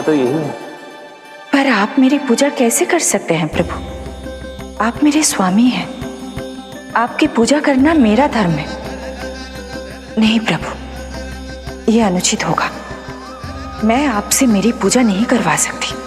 तो यही है। पर आप मेरी पूजा कैसे कर सकते हैं प्रभु? आप मेरे स्वामी हैं। आपकी पूजा करना मेरा धर्म है। नहीं प्रभु, यह अनुचित होगा। मैं आपसे मेरी पूजा नहीं करवा सकती।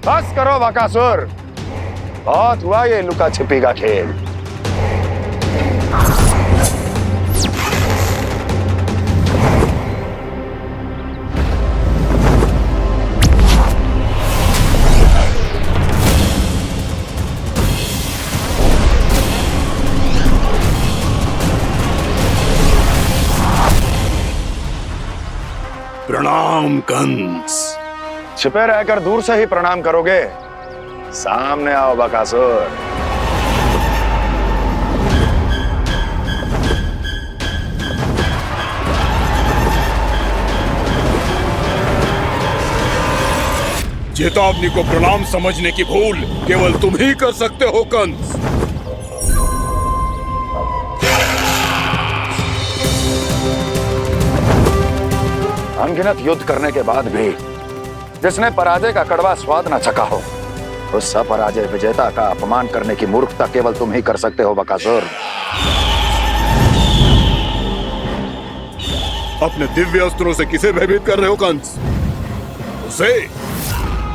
बस करो बकासुर, बहुत हुआ ये लुका छिपी का खेल। प्रणाम कंस। छिपे रहकर दूर से ही प्रणाम करोगे? सामने आओ बकासुर। चेतावनी को प्रणाम समझने की भूल केवल तुम ही कर सकते हो कंस। अनगिनत युद्ध करने के बाद भी जिसने पराजय का कड़वा स्वाद न चखा हो, उस अपराजय विजेता का अपमान करने की मूर्खता केवल तुम ही कर सकते हो बकासुर। अपने दिव्य अस्त्रों से किसे भयभीत कर रहे हो कंस? उसे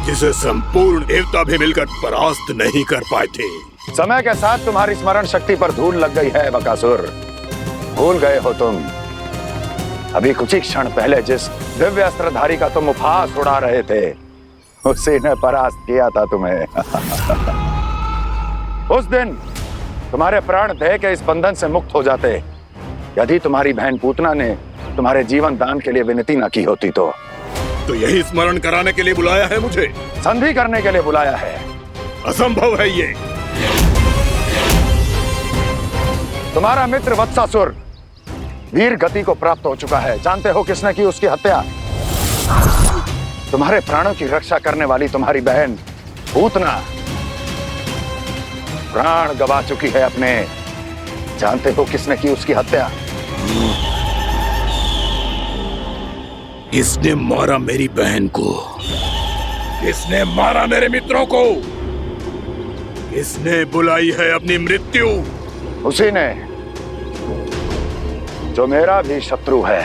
जिसे संपूर्ण देवता भी मिलकर परास्त नहीं कर पाए थे। समय के साथ तुम्हारी स्मरण शक्ति पर धूल लग गई है बकासुर। भूल गए हो तुम अभी कुछ ही क्षण पहले जिस दिव्य अस्त्रधारी का तुम उपहास उड़ा रहे थे, उसी ने परास्त किया था तुम्हें। उस दिन तुम्हारे प्राण देह के इस बंधन से मुक्त हो जाते यदि तुम्हारी बहन पूतना ने तुम्हारे जीवन दान के लिए विनती न की होती तो यही स्मरण कराने के लिए बुलाया है मुझे? संधि करने के लिए बुलाया है। असंभव है ये। तुम्हारा मित्र वत्सासुर वीर गति को प्राप्त हो चुका है। जानते हो किसने की उसकी हत्या? तुम्हारे प्राणों की रक्षा करने वाली तुम्हारी बहन पूतना प्राण गवा चुकी है अपने। जानते हो किसने की उसकी हत्या? किसने मारा मेरी बहन को? किसने मारा मेरे मित्रों को? किसने बुलाई है अपनी मृत्यु? उसी ने जो मेरा भी शत्रु है।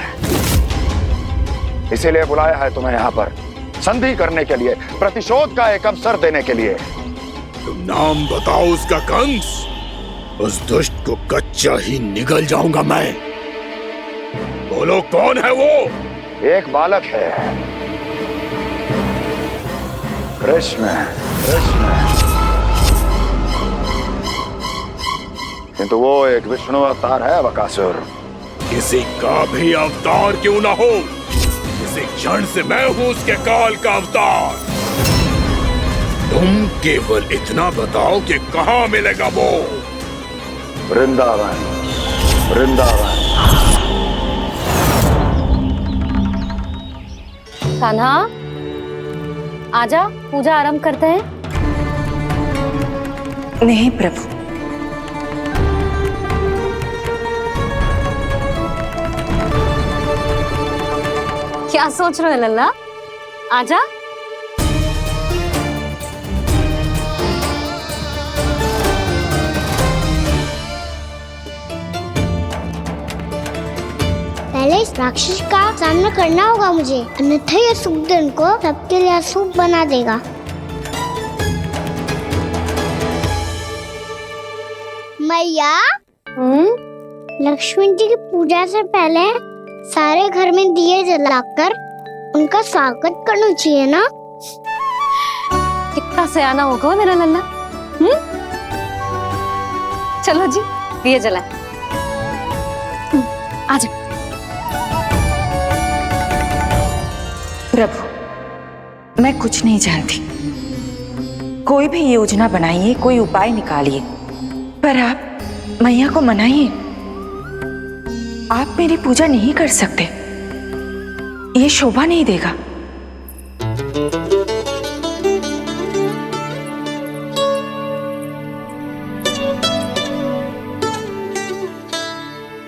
इसीलिए बुलाया है तुम्हें यहाँ पर संधि करने के लिए, प्रतिशोध का एक अवसर देने के लिए। तुम नाम बताओ उसका कंस। उस दुष्ट को कच्चा ही निगल जाऊंगा मैं। बोलो कौन है वो? एक बालक है, कृष्ण। किंतु वो एक विष्णु अवतार है बकासुर। किसी का भी अवतार क्यों ना हो, इसी क्षण से मैं हूं उसके काल का अवतार। तुम केवल इतना बताओ कि कहां मिलेगा वो? वृंदावन। कान्हा, आजा, पूजा आरंभ करते हैं। नहीं प्रभु, क्या सोच रहे हो लल्ला? आजा। पहले इस राक्षस का सामना करना होगा मुझे, अन्यथा ये शुभ दिन को सबके लिए अशुभ बना देगा। मैया, लक्ष्मी जी की पूजा से पहले सारे घर में दिए जलाकर उनका स्वागत करना चाहिए ना? कितना सयाना होगा मेरा लल्ला। चलो जी, दिए जलाएं। आजा। प्रभु, मैं कुछ नहीं जानती। कोई भी योजना बनाइए, कोई उपाय निकालिए, पर आप मैया को मनाइए। आप मेरी पूजा नहीं कर सकते। ये शोभा नहीं देगा।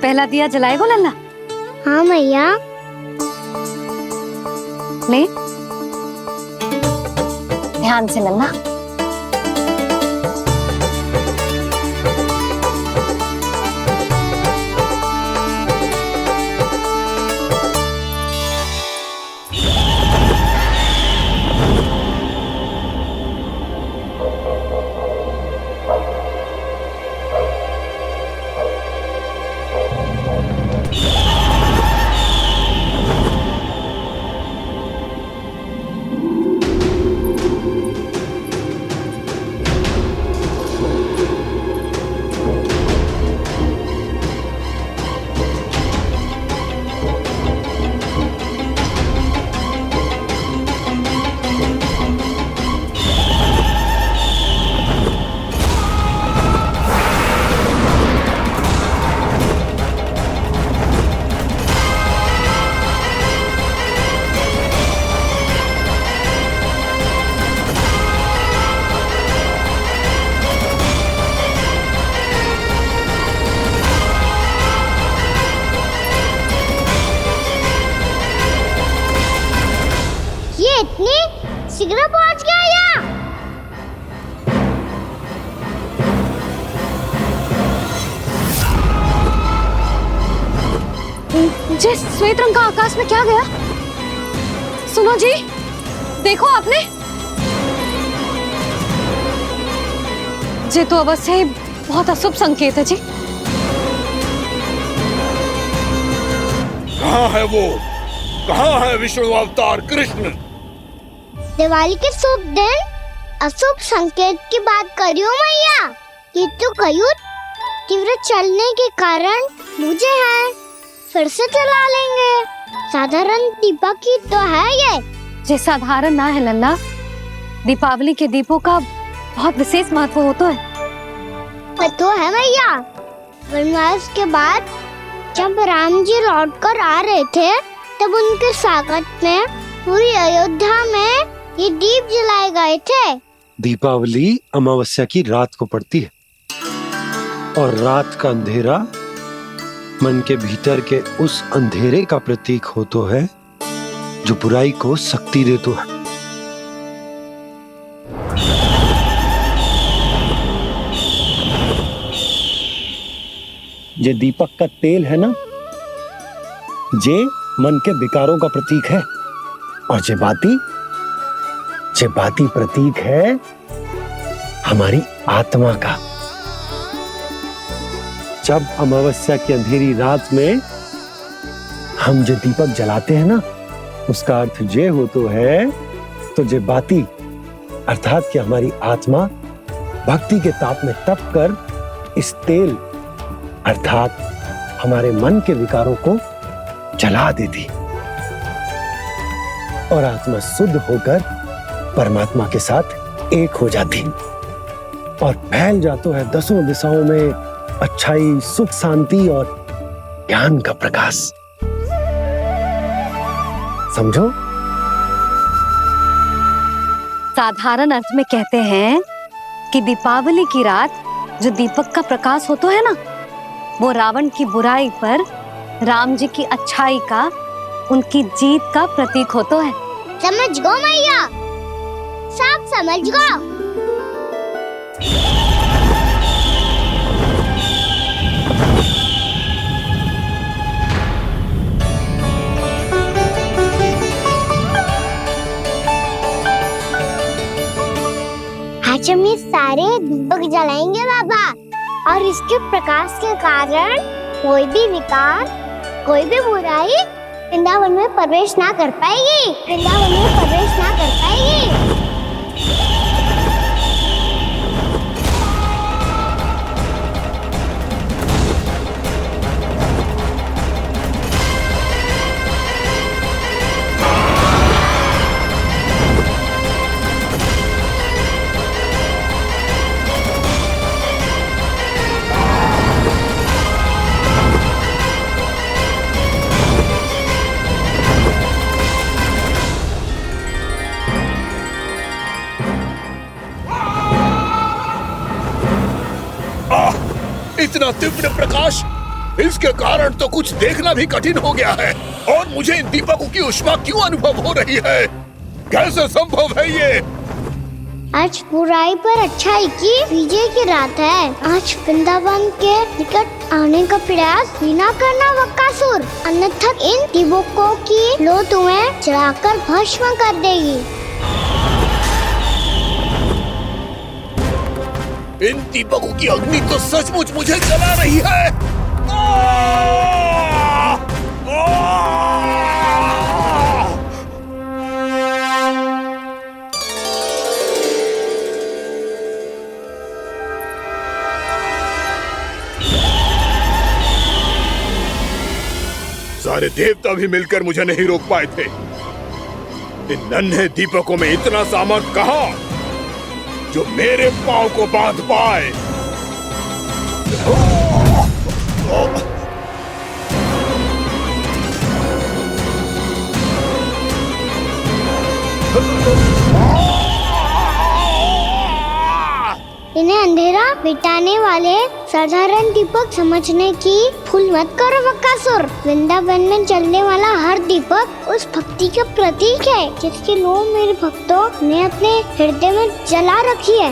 पहला दिया जलाएगो लल्ला? हाँ मैया। ले, ध्यान से लल्ला। ये इतनी शीघ्र पहुंच गया यहाँ। जी, श्वेत रंग का आकाश में क्या गया? सुनो जी, देखो आपने। जी तो अवश्य ही बहुत अशुभ संकेत है जी। कहाँ है वो? कहाँ है विष्णु अवतार कृष्ण? दिवाली के शुभ दिन अशुभ संकेत की बात कर रही हूँ मैया। ये तो कयूर तीव्र चलने के कारण मुझे है, फिर से चला लेंगे। साधारण दीपक ही तो है ये साधारण ना है लल्ला। दीपावली के दीपों का बहुत विशेष महत्व होता है। तो है मैया। वनवास के बाद जब राम जी लौट कर आ रहे थे तब उनके स्वागत में पूरी अयोध्या में ये दीप जलाए गए थे। दीपावली अमावस्या की रात को पड़ती है और रात का अंधेरा मन के भीतर के उस अंधेरे का प्रतीक हो तो है जो बुराई को शक्ति दे तो है। ये दीपक का तेल है ना, जे मन के विकारों का प्रतीक है, और जे बाती प्रतीक है हमारी आत्मा का। जब अमावस्या की अंधेरी रात में हम जो दीपक जलाते हैं ना, उसका अर्थ ये हो तो है, तो जे बाती अर्थात कि हमारी आत्मा भक्ति के ताप में तप कर इस तेल अर्थात हमारे मन के विकारों को जला देती और आत्मा शुद्ध होकर परमात्मा के साथ एक हो जाती और फैल जाता है दसों दिशाओं में अच्छाई, सुख, शांति और ज्ञान का प्रकाश। समझो? साधारण अर्थ में कहते हैं कि दीपावली की रात जो दीपक का प्रकाश होता है ना, वो रावण की बुराई पर राम जी की अच्छाई का, उनकी जीत का प्रतीक होता है। समझ गो मैया, सब समझ गो। आज हम ये सारे दीपक जलाएंगे बाबा, और इसके प्रकाश के कारण कोई भी विकार, कोई भी बुराई वृंदावन में प्रवेश ना कर पाएगी, वृंदावन में प्रवेश ना कर पाएगी। इतना तीव्र प्रकाश, इसके कारण तो कुछ देखना भी कठिन हो गया है। और मुझे इन दीपकों की ऊष्मा क्यों अनुभव हो रही है? कैसे संभव है ये? आज बुराई पर अच्छाई की विजय की रात है। आज वृंदावन के निकट आने का प्रयास भी ना करना बकासुर, अन्यथा इन दीपकों की लो तुम्हें जलाकर भस्म कर देगी। इन दीपकों की अग्नि तो सचमुच मुझे जला रही है। सारे देवता भी मिलकर मुझे नहीं रोक पाए थे। इन नन्हे दीपकों में इतना सामर्थ कहां जो मेरे पांव को बांध पाए। इन्हें अंधेरा मिटाने वाले साधारण दीपक समझने की भूल मत करो बकासुर। वृंदावन में जलने वाला हर दीपक उस भक्ति का प्रतीक है जिसकी लो मेरे भक्तों ने अपने हृदय में जला रखी है।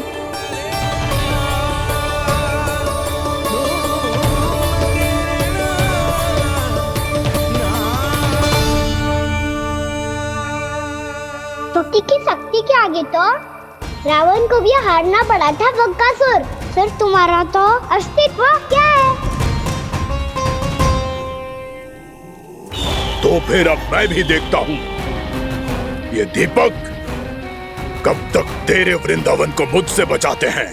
भक्ति की शक्ति के आगे तो रावण को भी हारना पड़ा था बकासुर। फिर तुम्हारा तो अस्तित्व क्या है? तो फिर अब मैं भी देखता हूँ ये दीपक कब तक तेरे वृंदावन को मुझसे बचाते हैं।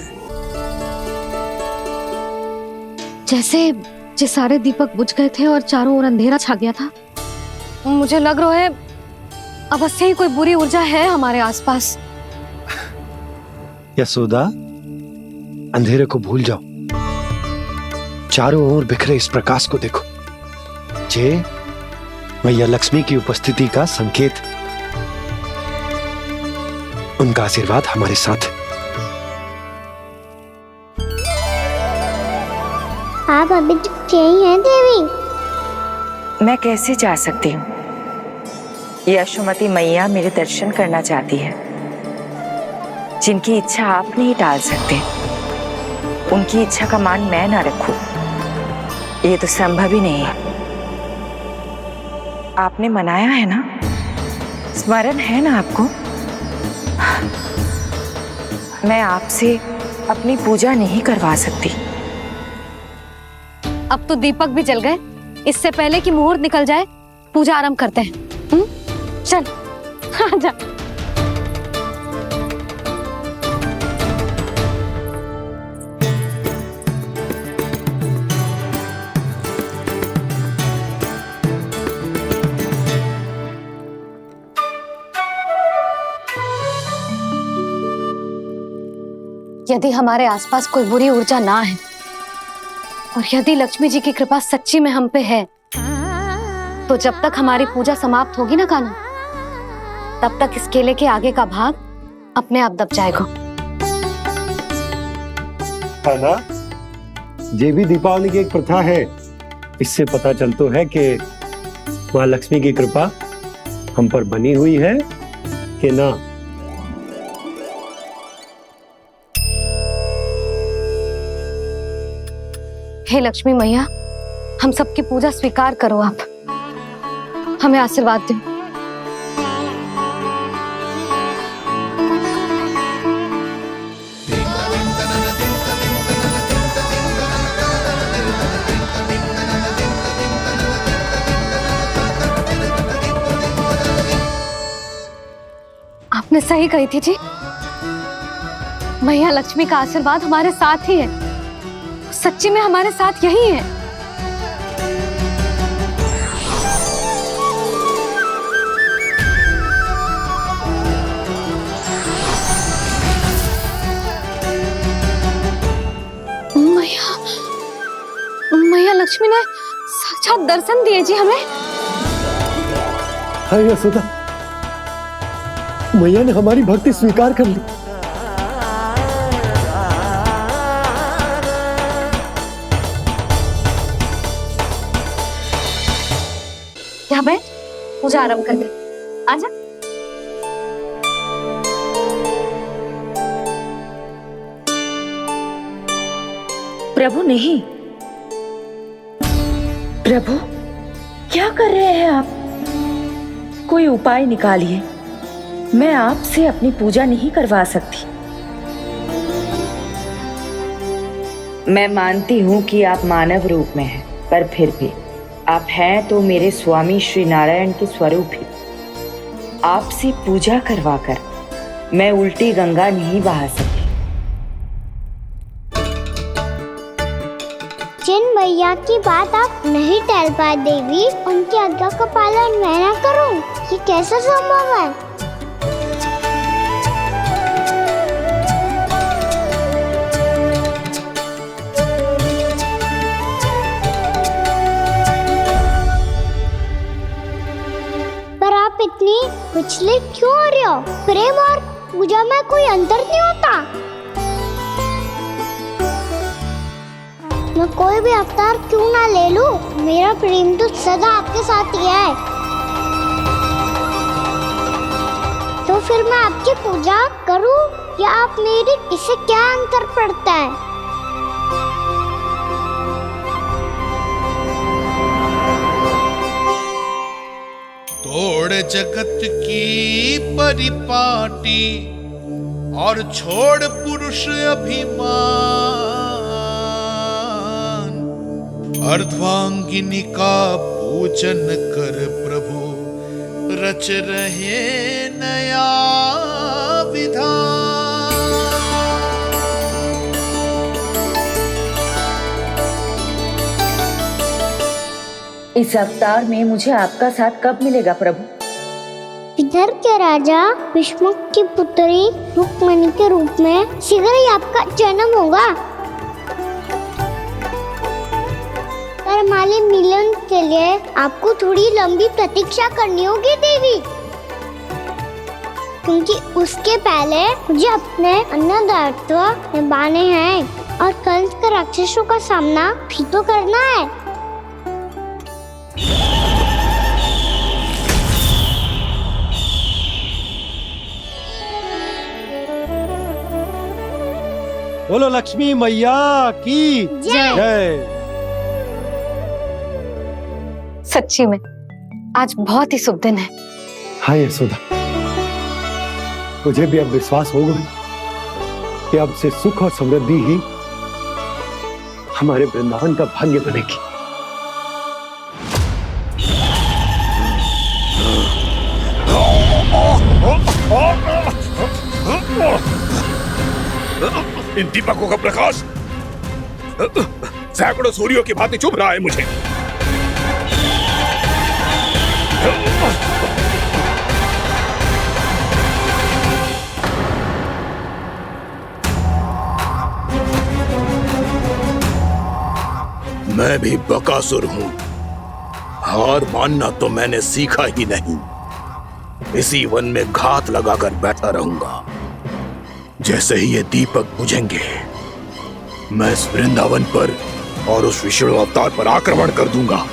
जैसे सारे दीपक बुझ गए थे और चारों ओर अंधेरा छा गया था, मुझे लग रहा है अवश्य ही कोई बुरी ऊर्जा है हमारे आसपास। यशोदा, अंधेरे को भूल जाओ, चारों ओर बिखरे इस प्रकाश को देखो। जे मैया लक्ष्मी की उपस्थिति का संकेत, उनका आशीर्वाद हमारे साथ है। आप अभी तक यही हैं देवी? मैं कैसे जा सकती हूँ? यशोमती मैया मेरे दर्शन करना चाहती है। जिनकी इच्छा आप नहीं टाल सकते, उनकी इच्छा का मान मैं ना रखूं, ये तो संभव ही नहीं है। आपने मनाया है ना, स्मरण है ना आपको? मैं आपसे अपनी पूजा नहीं करवा सकती। अब तो दीपक भी जल गए, इससे पहले कि मुहूर्त निकल जाए पूजा आरंभ करते हैं। चल आजा। यदि हमारे आसपास कोई बुरी ऊर्जा ना है और यदि लक्ष्मी जी की कृपा सच्ची में हम पे है, तो जब तक हमारी पूजा समाप्त होगी ना कान्हा, तब तक इस केले के आगे का भाग अपने आप दब जाएगा। ना, ये भी दीपावली की एक प्रथा है। इससे पता चलता है कि माँ लक्ष्मी की कृपा हम पर बनी हुई है कि ना। हे लक्ष्मी मैया, हम सबकी पूजा स्वीकार करो, आप हमें आशीर्वाद दो। आपने सही कही थी जी, मैया लक्ष्मी का आशीर्वाद हमारे साथ ही है, सच्ची में हमारे साथ यही है। मैया लक्ष्मी ने साक्षात दर्शन दिए जी हमें। हाँ यशोदा, मैया ने हमारी भक्ति स्वीकार कर ली। पूजा आरंभ कर दे। आजा। प्रभु नहीं, प्रभु क्या कर रहे हैं आप? कोई उपाय निकालिए, मैं आपसे अपनी पूजा नहीं करवा सकती। मैं मानती हूँ कि आप मानव रूप में हैं, पर फिर भी आप हैं तो मेरे स्वामी श्री नारायण के स्वरूप ही। आपसे पूजा करवाकर मैं उल्टी गंगा नहीं बहा सकती। जिन भैया की बात आप नहीं टल पाए देवी, उनकी आज्ञा का पालन मैं ना करूं, ये कैसे संभव है? पर आप इतनी विचलित क्यों हो रहे हो? प्रेम और पूजा में कोई अंतर नहीं होता। मैं कोई भी अवतार क्यों ना ले लूं, मेरा प्रेम तो सदा आपके साथ ही है। तो फिर मैं आपकी पूजा करूं या आप मेरी, इससे क्या अंतर पड़ता है? तोड़ जगत की परिपाटी और छोड़ पुरुष अभिमान, अर्धांगिनी का पूजन कर प्रभु रच रहे नया विधान। इस अवतार में मुझे आपका साथ कब मिलेगा प्रभु? विदर्भ के राजा भीष्मक की पुत्री रुक्मणी के रूप में शीघ्र ही आपका जन्म होगा। पर हमारे मिलन के लिए आपको थोड़ी लंबी प्रतीक्षा करनी होगी देवी, क्योंकि उसके पहले मुझे अपने अन्य दायित्व निभाने हैं और कंस के राक्षसों का सामना भी तो करना है। बोलो लक्ष्मी मैया की जय। सच्ची में आज बहुत ही शुभ दिन है। हाँ यशोदा, मुझे भी अब विश्वास हो गया कि अब से सुख और समृद्धि ही हमारे वृंदावन का भाग्य बनेगी। इन दीपकों का प्रकाश सैकड़ों सूर्यों की भांति चुभ रहा है मुझे। मैं भी बकासुर हूं, हार मानना तो मैंने सीखा ही नहीं। इसी वन में घात लगाकर बैठा रहूंगा। जैसे ही ये दीपक बुझेंगे, मैं इस वृंदावन पर और उस विष्णु अवतार पर आक्रमण कर दूंगा।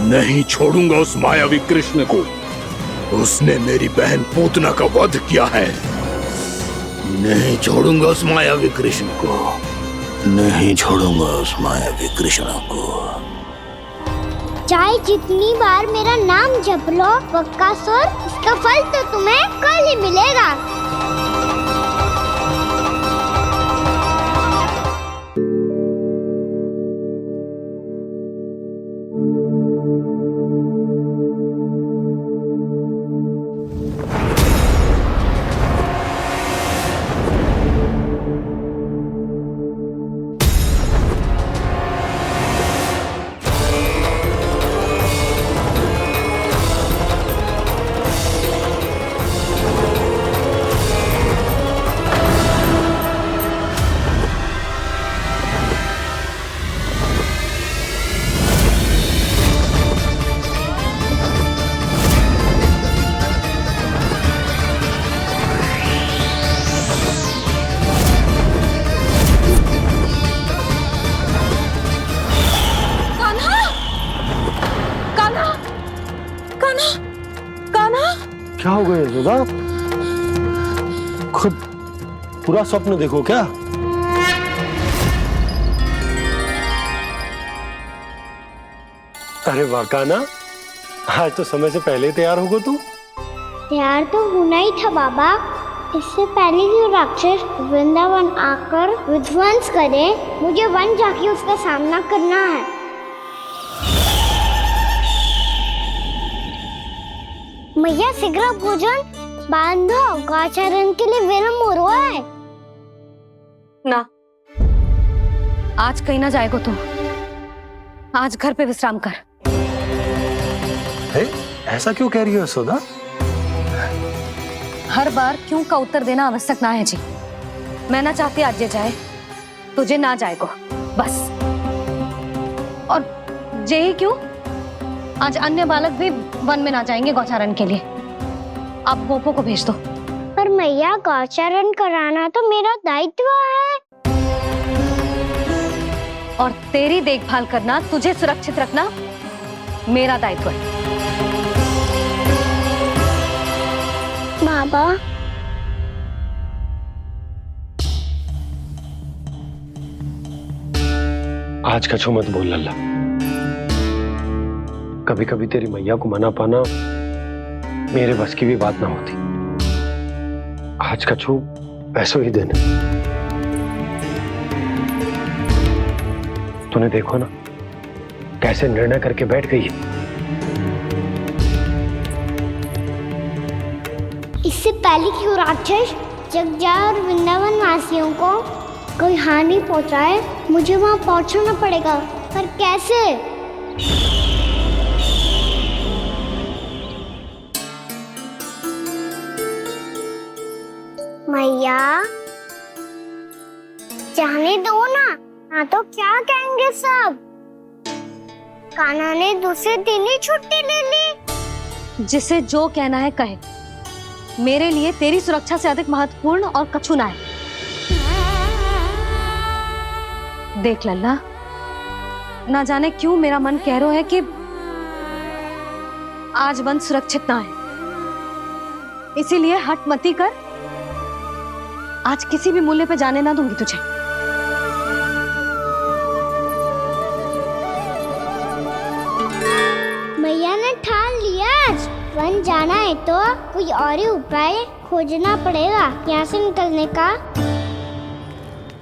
नहीं छोड़ूंगा उस मायावी कृष्ण को। उसने मेरी बहन पूतना का वध किया है। नहीं छोड़ूंगा उस मायावी कृष्ण को। नहीं छोड़ूंगा उस मायावी कृष्ण को। चाहे जितनी बार मेरा नाम जप लो बकासुर, इसका फल तो तुम्हें कल ही मिलेगा। कान्हा, क्या हो गया यशोदा? खुद पूरा स्वप्न देखो क्या? अरे वाह कान्हा, आज तो समय से पहले तैयार होगा तू। तैयार तो होना ही था बाबा। इससे पहले कि राक्षस वृंदावन आकर विध्वंस करे, मुझे वन जाके उसका सामना करना है। मैया शीघ्र भोजन बांधो, गौचरण के लिए विलंब हो रहा है। ना, आज कहीं ना जाएगा तू। आज घर पे विश्राम कर। ऐसा क्यों कह रही हो यशोदा? हर बार क्यों का उत्तर देना आवश्यक ना है जी। मैं ना चाहती आज ये जाए, तुझे ना जाएगा बस। और जे ही क्यों, आज अन्य बालक भी वन में ना जाएंगे गौचारण के लिए। आप गोपो को भेज दो। पर मैया गौचरण कराना तो मेरा दायित्व है। और तेरी देखभाल करना, तुझे सुरक्षित रखना मेरा दायित्व है। बाबा, आज कछु मत बोल लल्ला। कभी कभी तेरी मैया को मना पाना मेरे बस की भी बात ना होती। आज कछु ऐसो ही दिन है। तूने देखो ना कैसे निर्णय करके बैठ गई है। इससे पहले कि वो राक्षस जगजा और वृंदावन वासियों को कोई हानि पहुंचाए, मुझे वहां पहुंचना पड़ेगा। पर कैसे? मैया, जाने दो ना तो क्या कहेंगे सब। कान्हा ने दूसरे दिन ही छुट्टी ले ली। जिसे जो कहना है कहे। मेरे लिए तेरी सुरक्षा से अधिक महत्वपूर्ण और कछु ना है। देख लल्ला, ना जाने क्यों मेरा मन कह रहा है कि आज वन सुरक्षित ना है। इसीलिए हट मती कर। आज किसी भी मूल्य पे जाने ना दूंगी तुझे। मैया ने ठान लिया, आज वन जाना है तो कोई और ही उपाय खोजना पड़ेगा यहाँ से निकलने का।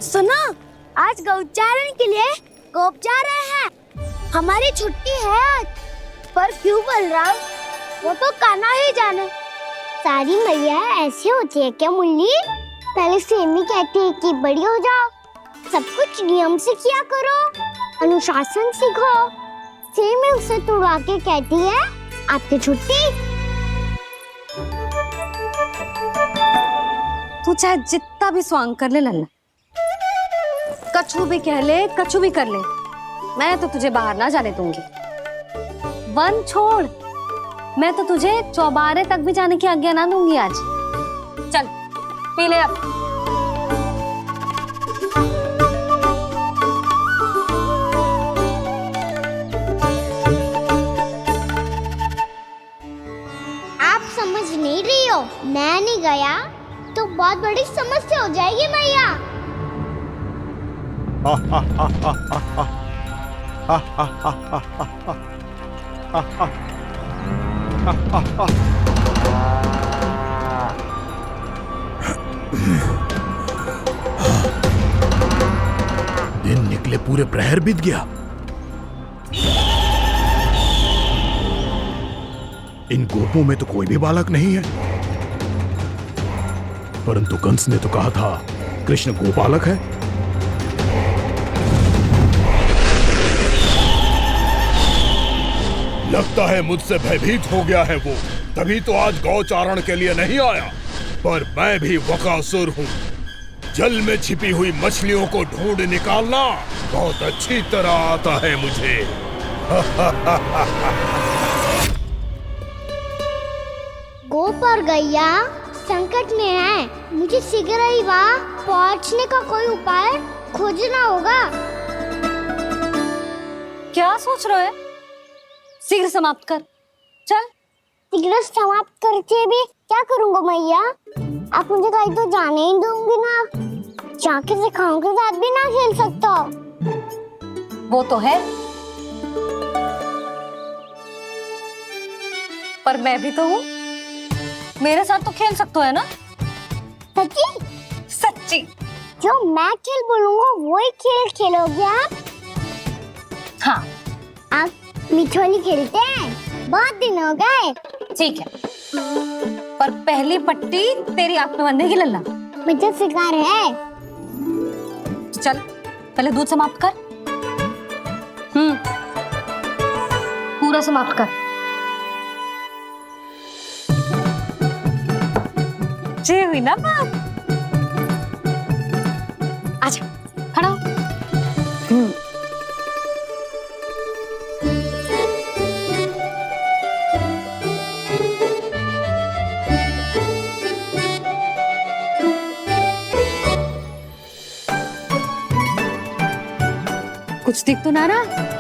सुनो, आज गौचारण के लिए गोप जा रहे हैं। हमारी छुट्टी है आज। पर क्यों बलराम? वो तो कान्हा ही जाने। सारी मैया ऐसी होती है क्या मुन्नी? पहले सेमी कहती है कि बड़ी हो जाओ, सब कुछ नियम से किया करो, अनुशासन सीखो। सेमी उसे तुड़वा के कहती है आपकी छुट्टी। तू चाहे जितना भी स्वांग कर ले लल्ला, कछु भी कह ले, कछु भी कर ले, मैं तो तुझे बाहर ना जाने दूंगी। वन छोड़, मैं तो तुझे चौबारे तक भी जाने की आज्ञा ना दूंगी आज। चल पी ले अब। आप समझ नहीं रही हो, मैं नहीं गया तो बहुत बड़ी समस्या हो जाएगी मैया। दिन निकले पूरे प्रहर बीत गया। इन गोपों में तो कोई भी बालक नहीं है, परंतु कंस ने तो कहा था कृष्ण गोपालक है। लगता है मुझसे भयभीत हो गया है वो, तभी तो आज गौचारण के लिए नहीं आया। पर मैं भी बकासुर हूँ। जल में छिपी हुई मछलियों को ढूंढ निकालना बहुत अच्छी तरह आता है मुझे। गोप और गैया संकट में है, मुझे शीघ्र ही वहाँ पहुँचने का कोई उपाय खोजना होगा। क्या सोच रहे हो? शीघ्र समाप्त कर। चल सिगरेट समाप्त करके भी क्या करूंगा मैया? आप मुझे कहीं तो जाने ही दोगे ना। जाके सिखाओं के साथ भी ना खेल सकता। वो तो है, पर मैं भी तो हूँ, मेरे साथ तो खेल सकते हो है ना? सच्ची? सच्ची। जो मैं खेल बोलूंगा वही खेल खेलोगे आप? हाँ आप मिठोली खेलते हैं? बहुत दिन हो गए। ठीक है, पर पहली पट्टी तेरी आंख में बनने की लल्ला। मुझे शिकार है। चल पहले दूध समाप्त कर। पूरा समाप्त कर। जे हुई ना बात। आजा खड़ा हो। कुछ दिख तो ना रहा।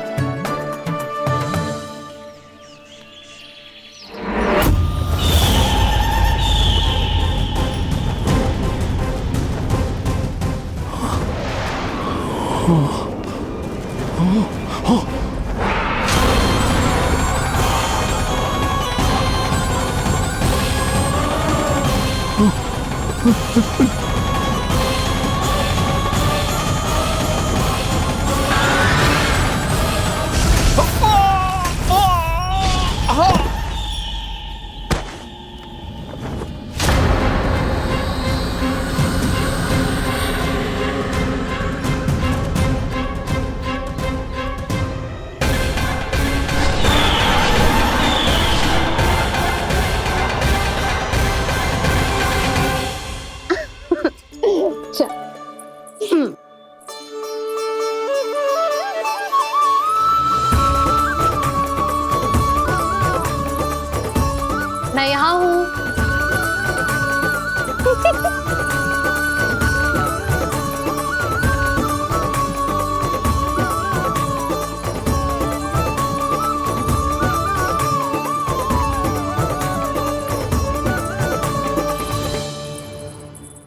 मैं यहाँ हूँ।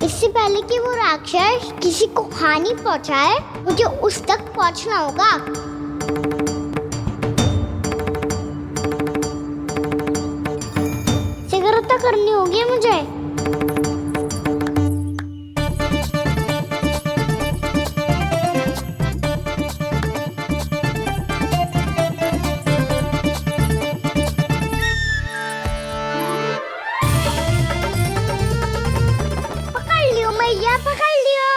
इससे पहले कि वो राक्षस किसी को हानि पहुंचाए, मुझे उस तक पहुंचना होगा। सिगरेट करनी होगी मुझे। पकड़ लियो मैया, पकड़ लियो।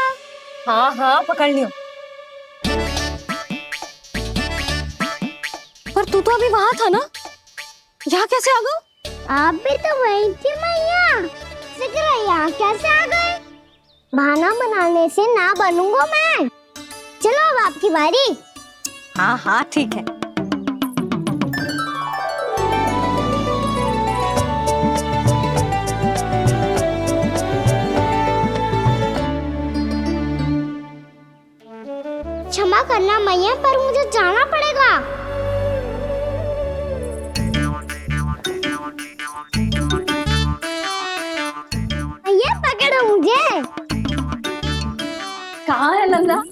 हाँ हाँ पकड़ लियो। पर तू तो अभी वहां था ना, यहाँ कैसे आ गया? आप भी तो वही थी मैया। सिगरेट यहाँ कैसे आ गए? बहाना बनाने से ना बनूंगा मैं। चलो अब आपकी बारी। हाँ हाँ ठीक है। क्षमा करना मैया, पर मुझे जाना पड़ेगा। मैया पकड़ो मुझे। कहाँ है लल्ला?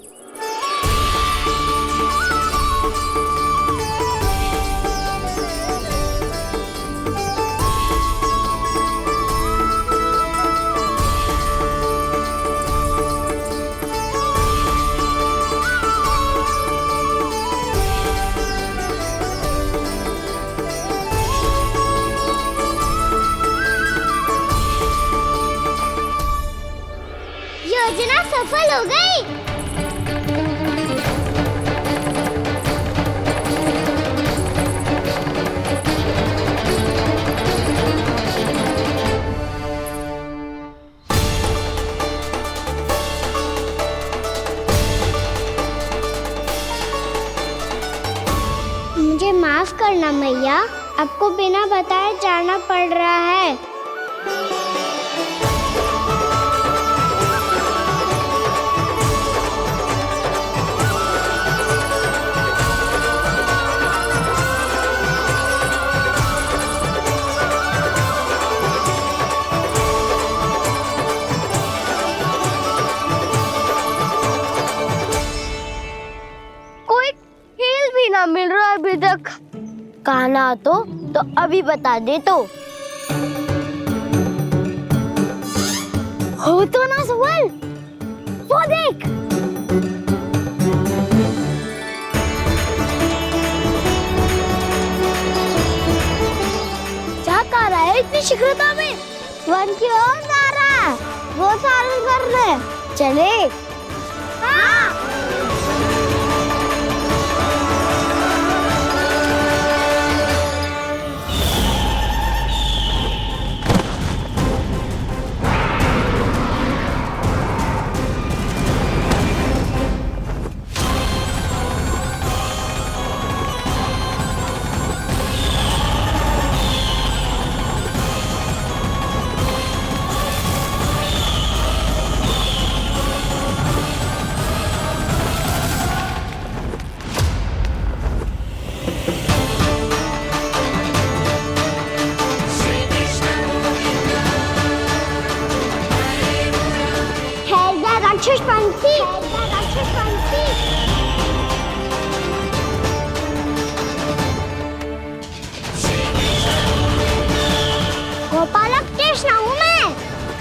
योजना सफल हो गई। मुझे माफ करना मैया, आपको बिना बताए जाना पड़ रहा है। कहना तो अभी बता दे तो। हो तो ना सुबल, वो देख। क्या कर रहा है इतनी शीघ्रता में? वन की ओर जा रहा है, वो सालन करने। चले। हाँ। राक्षस पंछी, राक्षस पंछी। गोपालक कृष्ण हूँ मैं,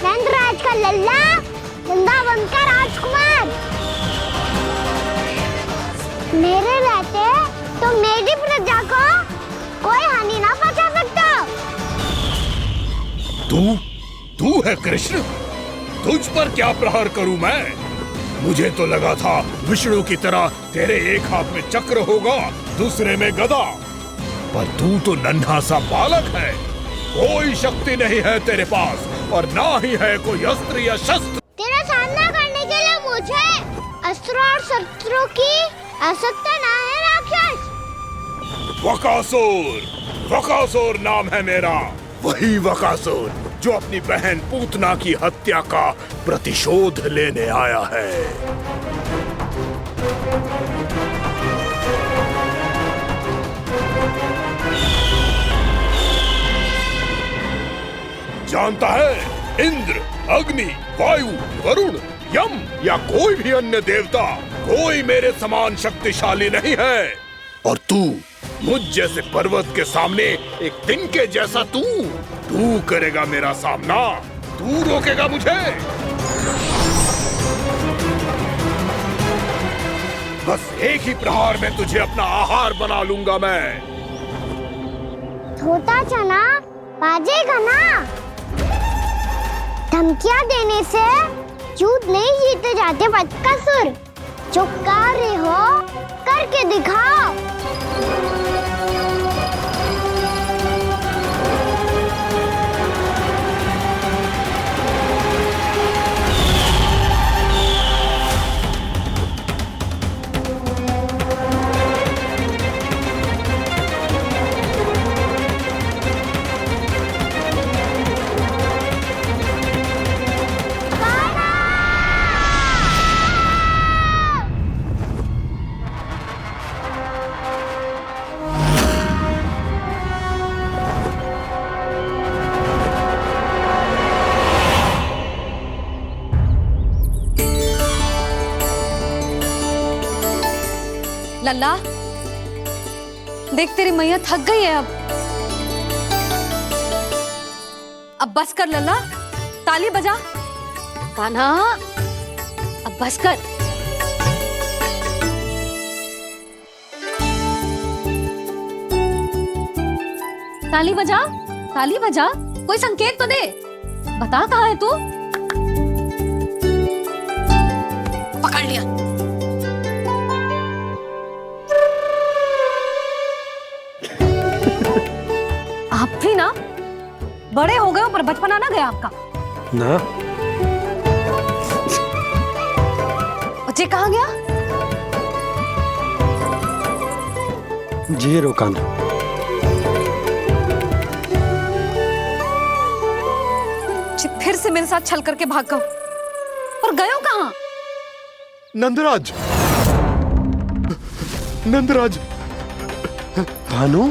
नंदराज का लल्ला, वृंदावन का राजकुमार। मेरे रहते तो मेरी प्रजा को कोई हानि ना पहुंचा सकता। तू है कृष्ण? तुझ पर क्या प्रहार करूं मैं? मुझे तो लगा था विष्णु की तरह तेरे एक हाथ में चक्र होगा, दूसरे में गदा, पर तू तो नन्हा सा बालक है। कोई शक्ति नहीं है तेरे पास और ना ही है कोई अस्त्र या शस्त्र। तेरा सामना करने के लिए मुझे अस्त्र और शस्त्रों की आवश्यकता ना है राक्षस। वकासुर, वकासुर नाम है मेरा, वही वकासुर जो अपनी बहन पूतना की हत्या का प्रतिशोध लेने आया है। जानता है, इंद्र, अग्नि, वायु, वरुण, यम या कोई भी अन्य देवता कोई मेरे समान शक्तिशाली नहीं है। और तू मुझ जैसे पर्वत के सामने एक तिनके जैसा तू करेगा मेरा सामना? तू रोकेगा मुझे? बस एक ही प्रहार में तुझे अपना आहार बना लूंगा मैं। छोटा चना बाजेगा ना। धमकियां देने से युद्ध नहीं जीते जाते बदकसूर। जो कार्य हो करके दिखाओ। लल्ला, देख तेरी मैया थक गई है अब बस कर लल्ला, ताली बजा। कान्हा, अब बस कर। ताली बजा, ताली बजा, कोई संकेत तो दे, बता कहाँ है तू? पकड़ लिया। आप भी ना बड़े हो गए हो, पर बचपना ना गया आपका ना। बच्चे कहाँ गया? जी रोकाना। फिर से मेरे साथ छल करके भाग गए, और गए हो कहाँ? नंदराज, नंदराज। भानु,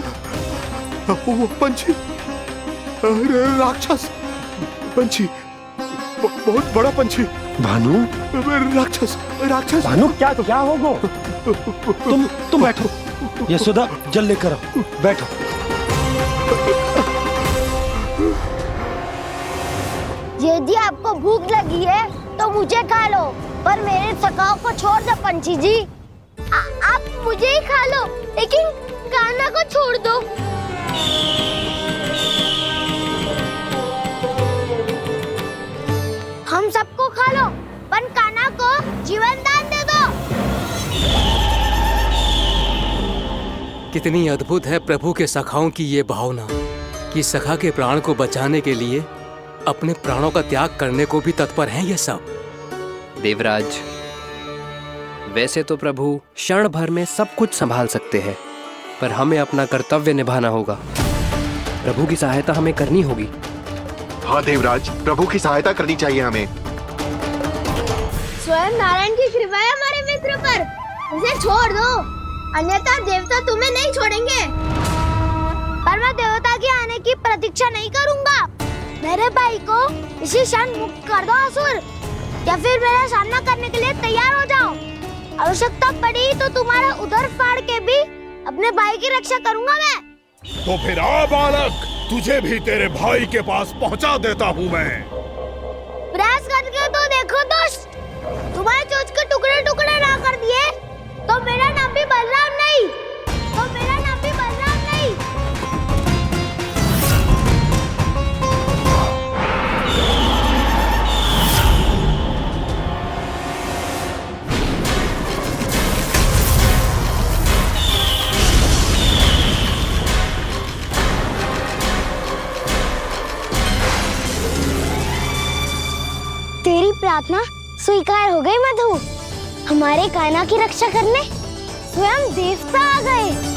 वो पंछी, राक्षस पंछी, बहुत बड़ा पंछी। भानु, राक्षस, राक्षस। भानु, क्या होगा? तुम बैठो, यशोदा जल लेकर आओ, बैठो। यदि आपको भूख लगी है तो मुझे खा लो, पर मेरे सखाओं को छोड़ दो पंछी जी। आप मुझे ही खा लो, लेकिन कान्हा को छोड़ दो। हम सबको खा लो, पर कान्हा को जीवन दान दे दो। कितनी अद्भुत है प्रभु के सखाओं की ये भावना कि सखा के प्राण को बचाने के लिए अपने प्राणों का त्याग करने को भी तत्पर हैं ये सब। देवराज, वैसे तो प्रभु क्षण भर में सब कुछ संभाल सकते हैं, पर हमें अपना कर्तव्य निभाना होगा। प्रभु की सहायता हमें करनी होगी। हाँ देवराज, प्रभु की सहायता करनी चाहिए हमें। स्वयं नारायण की कृपा है हमारे मित्र पर, उसे छोड़ दो, अन्यथा देवता तुम्हें नहीं छोड़ेंगे। पर मैं देवता के आने की प्रतीक्षा नहीं करूंगा। मेरे भाई को इसी क्षण मुक्त कर दो असुर, या फिर मेरा सामना करने के लिए तैयार हो जाओ। आवश्यकता पड़ी तो तुम्हारा उदर फाड़ के भी अपने भाई की रक्षा करूंगा मैं। तो फिर आ बालक, तुझे भी तेरे भाई के पास पहुंचा देता हूँ मैं। प्रयास करके तो देखो दोस्त, तुम्हारे चोंच के टुकड़े टुकड़े ना कर दिए तो मेरा नाम भी बलराम नहीं, तो मेरा नाम भी बलराम नहीं। तेरी प्रार्थना स्वीकार हो गई मधु। हमारे कान्हा की रक्षा करने स्वयं देवता आ गए।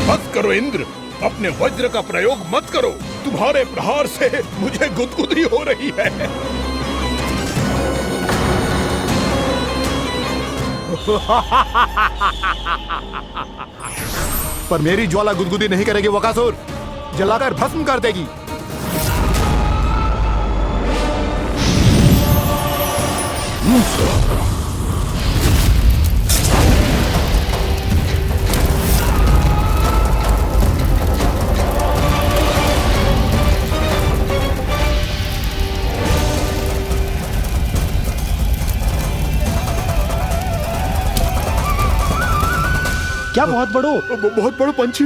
मत करो इंद्र, अपने वज्र का प्रयोग मत करो। तुम्हारे प्रहार से मुझे गुदगुदी हो रही है। पर मेरी ज्वाला गुदगुदी नहीं करेगी बकासुर, जलाकर भस्म कर देगी। क्या बहुत बड़ो? बहुत बड़ो पंछी।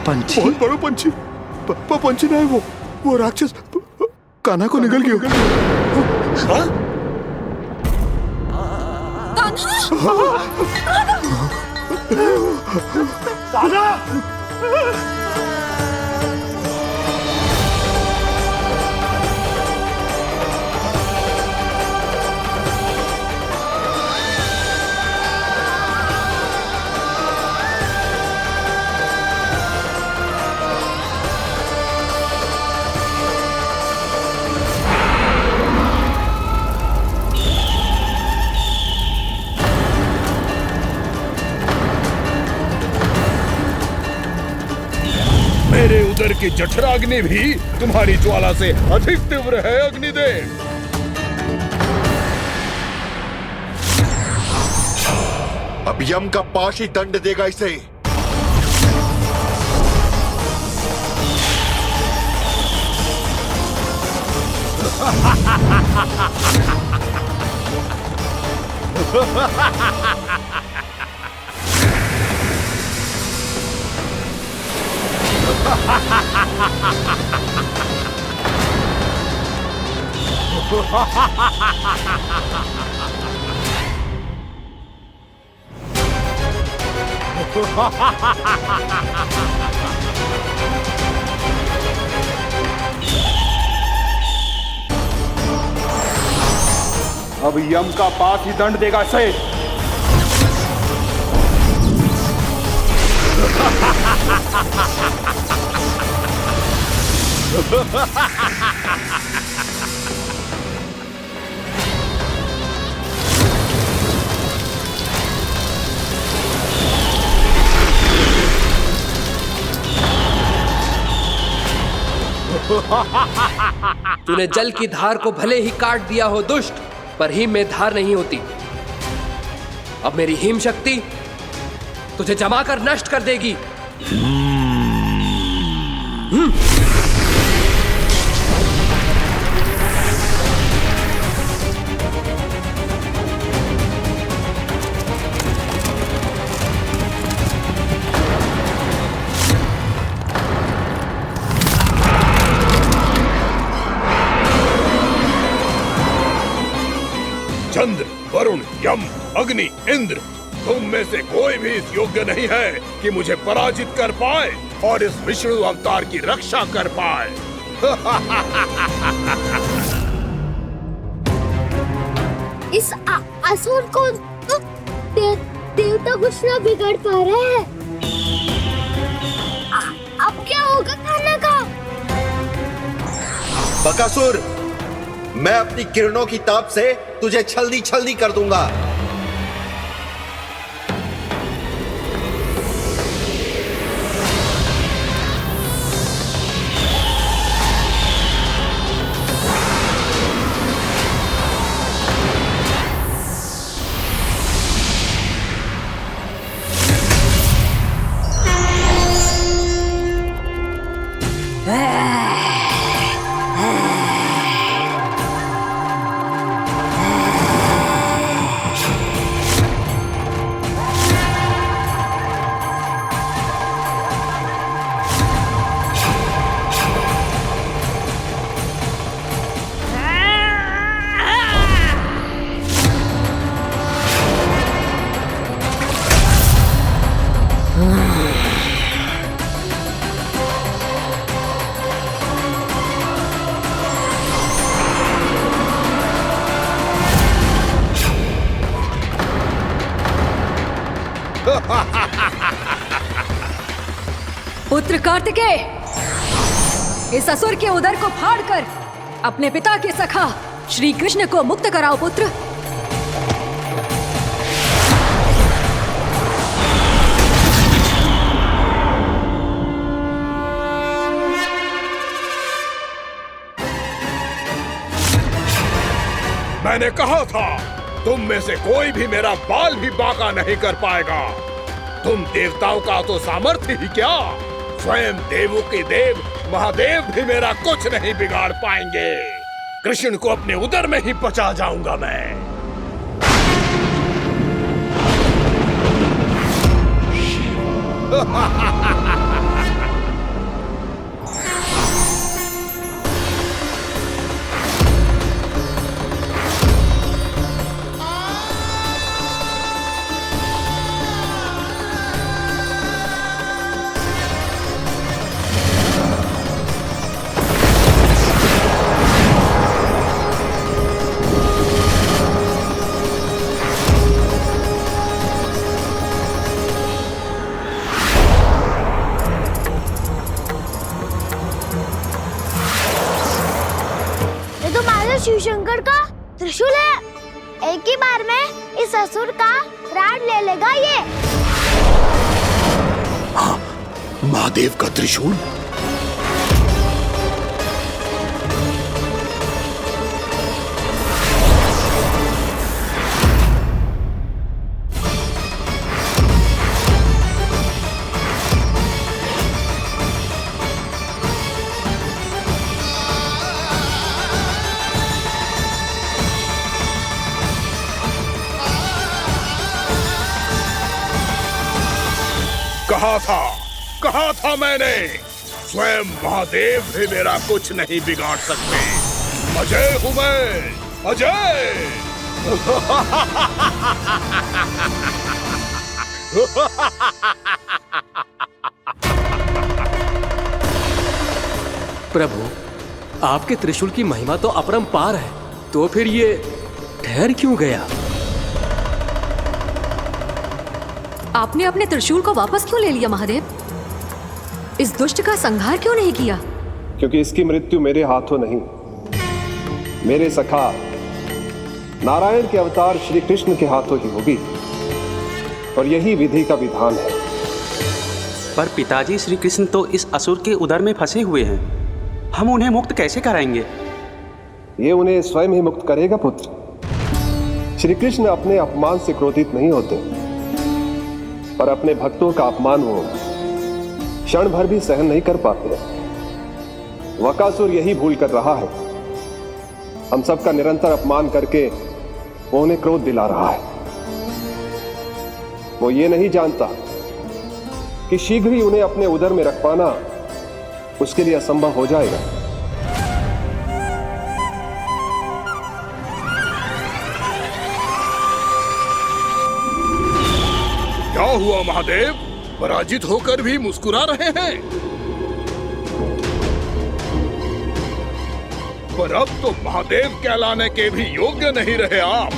पंछी? बहुत बड़ो पंछी। पंछी नहीं, वो राक्षस कान्हा को निगल गया। हाँ? कान्हा! मेरे उदर की जठराग्नि भी तुम्हारी ज्वाला से अधिक तीव्र है अग्निदेव। अब यम का पाश ही दंड देगा इसे। अब यम का पाश ही दंड देगा इसे। तूने जल की धार को भले ही काट दिया हो दुष्ट, पर हिम में धार नहीं होती। अब मेरी हिम शक्ति तुझे जमा कर नष्ट कर देगी। चंद्र, वरुण, यम, अग्नि, इंद्र, तुम में से कोई भी इस योग्य नहीं है कि मुझे पराजित कर पाए और इस विष्णु अवतार की रक्षा कर पाए। इस असुर को देवता कुछ ना बिगाड़ पा रहे हैं। अब क्या होगा खाने का? बकासुर, मैं अपनी किरणों की ताप से तुझे छलनी छलनी कर दूंगा। पुत्र कार्तिकेय, इस असुर के उदर को फाड़कर अपने पिता के सखा श्री कृष्ण को मुक्त कराओ पुत्र। मैंने कहा था, तुम में से कोई भी मेरा बाल भी बांका नहीं कर पाएगा। तुम देवताओं का तो सामर्थ्य ही क्या, स्वयं देवों के देव महादेव भी मेरा कुछ नहीं बिगाड़ पाएंगे। कृष्ण को अपने उदर में ही पचा जाऊंगा मैं। शिव शंकर का त्रिशूल है। एक ही बार में इस असुर का प्राण ले लेगा ये। हाँ, महादेव का त्रिशूल। कहा था मैंने, स्वयं महादेव भी मेरा कुछ नहीं बिगाड़ सकते। अजय हूं मैं, अजय। प्रभु, आपके त्रिशूल की महिमा तो अपरंपार है, तो फिर ये ठहर क्यों गया? आपने अपने त्रिशूल को वापस क्यों ले लिया महादेव? इस दुष्ट का संहार क्यों नहीं किया? क्योंकि इसकी मृत्यु मेरे हाथों नहीं, मेरे सखा नारायण के अवतार श्री कृष्ण के हाथों ही होगी, और यही विधि का विधान है। पर पिताजी, श्री कृष्ण तो इस असुर के उदर में फंसे हुए हैं, हम उन्हें मुक्त कैसे कराएंगे? ये उन्हें स्वयं ही मुक्त करेगा पुत्र। श्री कृष्ण अपने अपमान से क्रोधित नहीं होते, पर अपने भक्तों का अपमान वो क्षण भर भी सहन नहीं कर पाते। वकासुर यही भूल कर रहा है, हम सबका निरंतर अपमान करके वो उन्हें क्रोध दिला रहा है। वो ये नहीं जानता कि शीघ्र ही उन्हें अपने उदर में रख पाना उसके लिए असंभव हो जाएगा। क्या हुआ महादेव, पराजित होकर भी मुस्कुरा रहे हैं? पर अब तो महादेव कहलाने के भी योग्य नहीं रहे आप।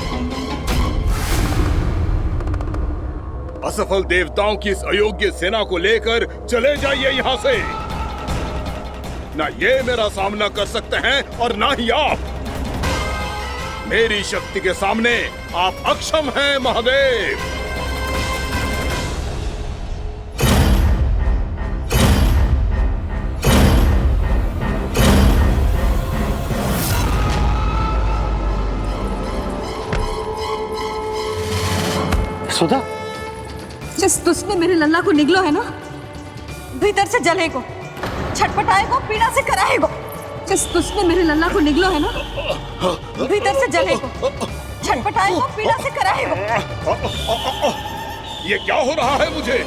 असफल देवताओं की इस अयोग्य सेना को लेकर चले जाइए यहाँ से। ना ये मेरा सामना कर सकते हैं और ना ही आप। मेरी शक्ति के सामने आप अक्षम हैं महादेव। सुधा, जिस दुष्ट ने मेरे लल्ला को निगलो है ना, भीतर से जलेगो, छटपटाएगो, पीड़ा से कराएगो। जिस दुष्ट ने मेरे लल्ला को निगलो है ना, भीतर से जलेगो, छटपटाएगो, पीड़ा से कराएगो। ये क्या हो रहा है मुझे?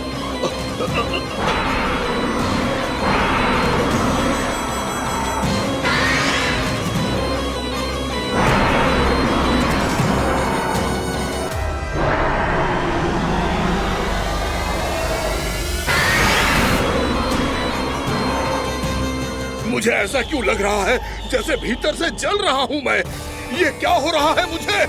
मुझे ऐसा क्यों लग रहा है जैसे भीतर से जल रहा हूं मैं? ये क्या हो रहा है मुझे?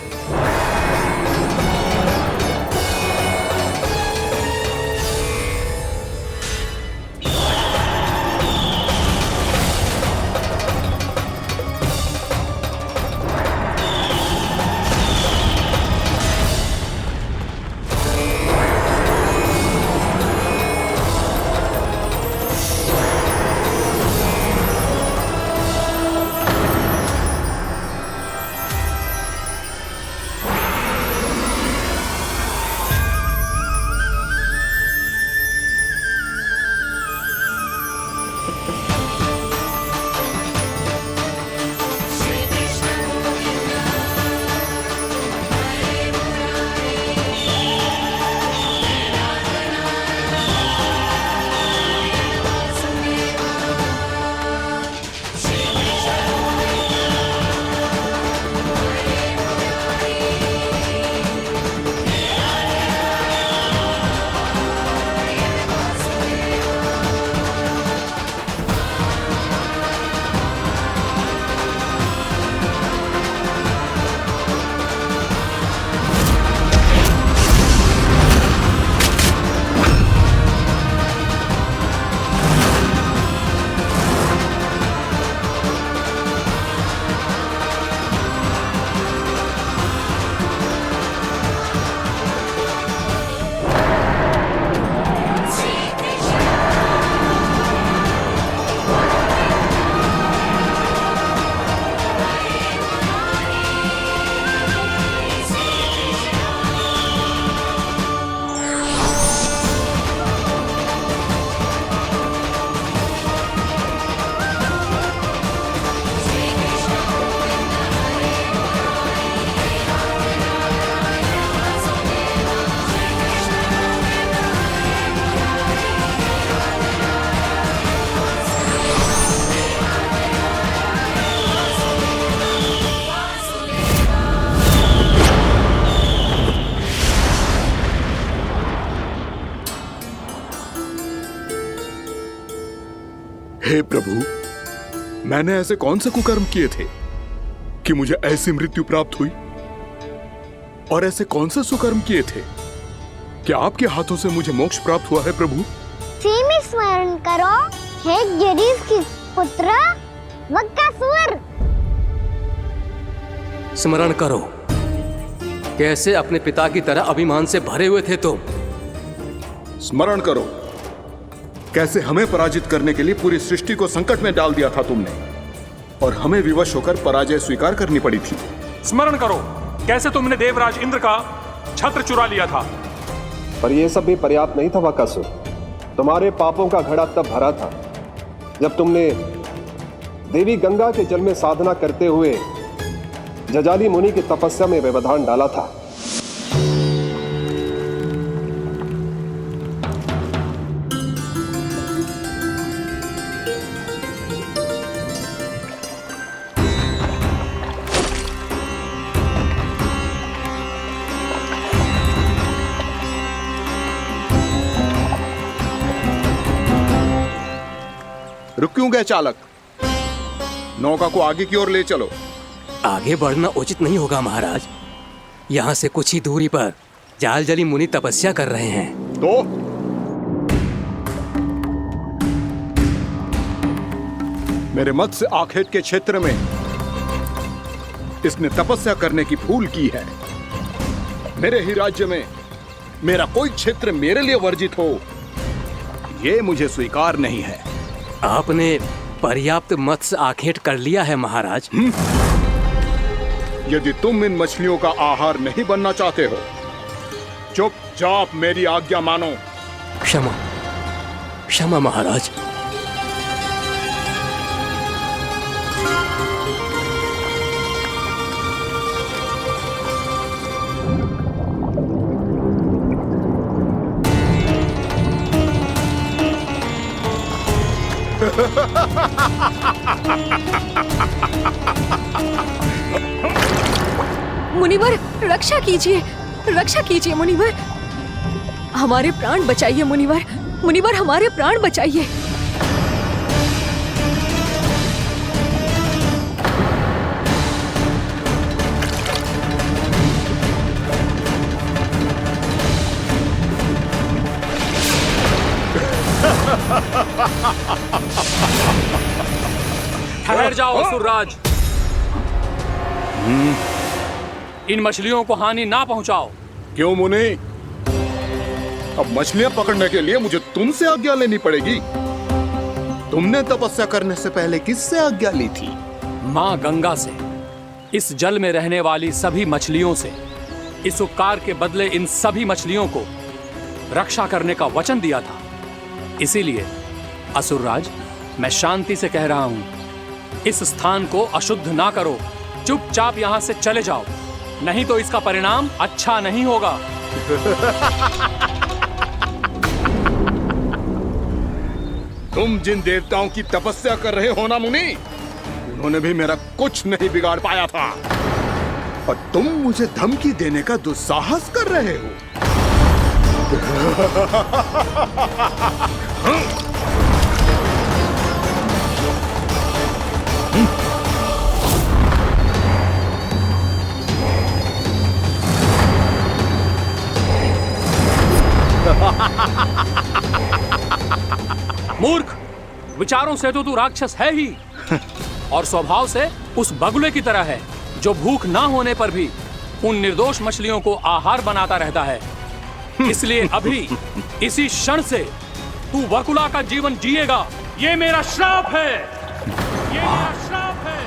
हे प्रभु, मैंने ऐसे कौन से कुकर्म किए थे कि मुझे ऐसी मृत्यु प्राप्त हुई? और ऐसे कौन से सुकर्म किए थे कि आपके हाथों से मुझे मोक्ष प्राप्त हुआ है प्रभु? में स्मरण करो, हे गिरीश की पुत्र बकासुर। स्मरण करो, कैसे अपने पिता की तरह अभिमान से भरे हुए थे तुम। स्मरण करो, कैसे हमें पराजित करने के लिए पूरी सृष्टि को संकट में डाल दिया था तुमने, और हमें विवश होकर पराजय स्वीकार करनी पड़ी थी। स्मरण करो, कैसे तुमने देवराज इंद्र का छत्र चुरा लिया था। पर यह सब भी पर्याप्त नहीं था बकासुर। तुम्हारे पापों का घड़ा तब भरा था जब तुमने देवी गंगा के जल में साधना करते हुए जजाली मुनि की तपस्या में व्यवधान डाला था। रुक क्यों गए चालक? नौका को आगे की ओर ले चलो। आगे बढ़ना उचित नहीं होगा महाराज। यहाँ से कुछ ही दूरी पर जालजली मुनि तपस्या कर रहे हैं। तो मेरे मत्स्य आखेट के क्षेत्र में इसने तपस्या करने की भूल की है। मेरे ही राज्य में मेरा कोई क्षेत्र मेरे लिए वर्जित हो, यह मुझे स्वीकार नहीं है। आपने पर्याप्त मत्स्य आखेट कर लिया है महाराज। यदि तुम इन मछलियों का आहार नहीं बनना चाहते हो, चुपचाप मेरी आज्ञा मानो। क्षमा, क्षमा महाराज। मुनिवर, रक्षा कीजिए, रक्षा कीजिए मुनिवर, हमारे प्राण बचाइए मुनिवर, मुनिवर हमारे प्राण बचाइए। ठहर जाओ असुरराज, इन मछलियों को हानि ना पहुंचाओ। क्यों मुनि? अब मछलियां पकड़ने के लिए मुझे तुमसे आज्ञा लेनी पड़ेगी। तुमने तपस्या करने से पहले किससे आज्ञा ली थी? मां गंगा से, इस जल में रहने वाली सभी मछलियों से। इस उपकार के बदले इन सभी मछलियों को रक्षा करने का वचन दिया था। इसीलिए असुरराज, मैं शांति से कह रहा हूं, इस स्थान को अशुद्ध ना करो। चुपचाप यहां से चले जाओ, नहीं तो इसका परिणाम अच्छा नहीं होगा। तुम जिन देवताओं की तपस्या कर रहे हो ना मुनि, उन्होंने भी मेरा कुछ नहीं बिगाड़ पाया था, और तुम मुझे धमकी देने का दुस्साहस कर रहे हो। मूर्ख, विचारों से तो तू राक्षस है ही, और स्वभाव से उस बगुले की तरह है जो भूख ना होने पर भी उन निर्दोष मछलियों को आहार बनाता रहता है। इसलिए अभी इसी क्षण से तू वकुला का जीवन जिएगा। ये मेरा श्राप है, ये मेरा श्राप है।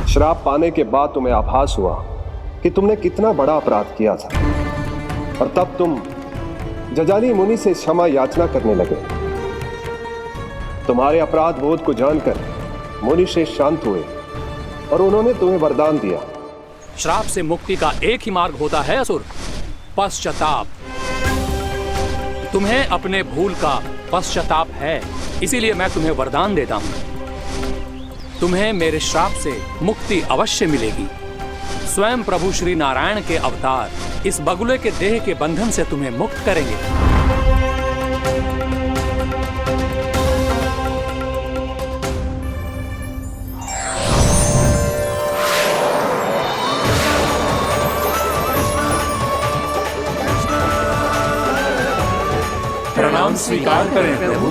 श्राप पाने के बाद तुम्हें आभास हुआ कि तुमने कितना बड़ा अपराध किया था, और तब तुम जजाली मुनि से क्षमा याचना करने लगे। तुम्हारे अपराध बोध को जानकर मुनि श्रेष्ठ शांत हुए और उन्होंने तुम्हें वरदान दिया। श्राप से मुक्ति का एक ही मार्ग होता है असुर, पश्चाताप। तुम्हें अपने भूल का पश्चाताप है, इसीलिए मैं तुम्हें वरदान देता हूं। तुम्हें मेरे श्राप से मुक्ति अवश्य मिलेगी। स्वयं प्रभु श्री नारायण के अवतार इस बगुले के देह के बंधन से तुम्हें मुक्त करेंगे। हम स्वीकार करें प्रभु।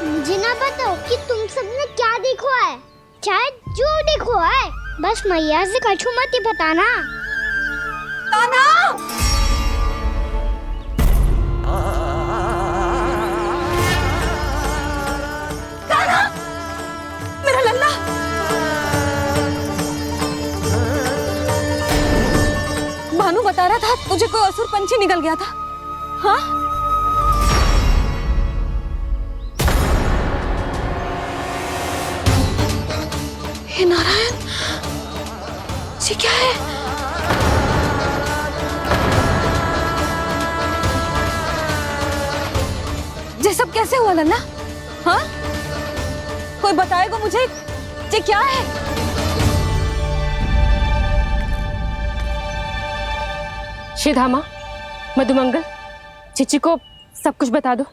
मुझे ना बताओ कि तुम सबने क्या देखा है, चाहे जो देखो है, बस मैया से कछु मत ही बताना। कान्हा! कान्हा! मेरा लल्ला! भानु बता रहा था तुझे कोई असुर पंछी निकल गया था। हाँ? हे नारायण, ये क्या है? ये सब कैसे हुआ लल्ला? हाँ? कोई बताएगा मुझे ये क्या है? श्रीधामा, मधुमंगल, चिची को सब कुछ बता दो।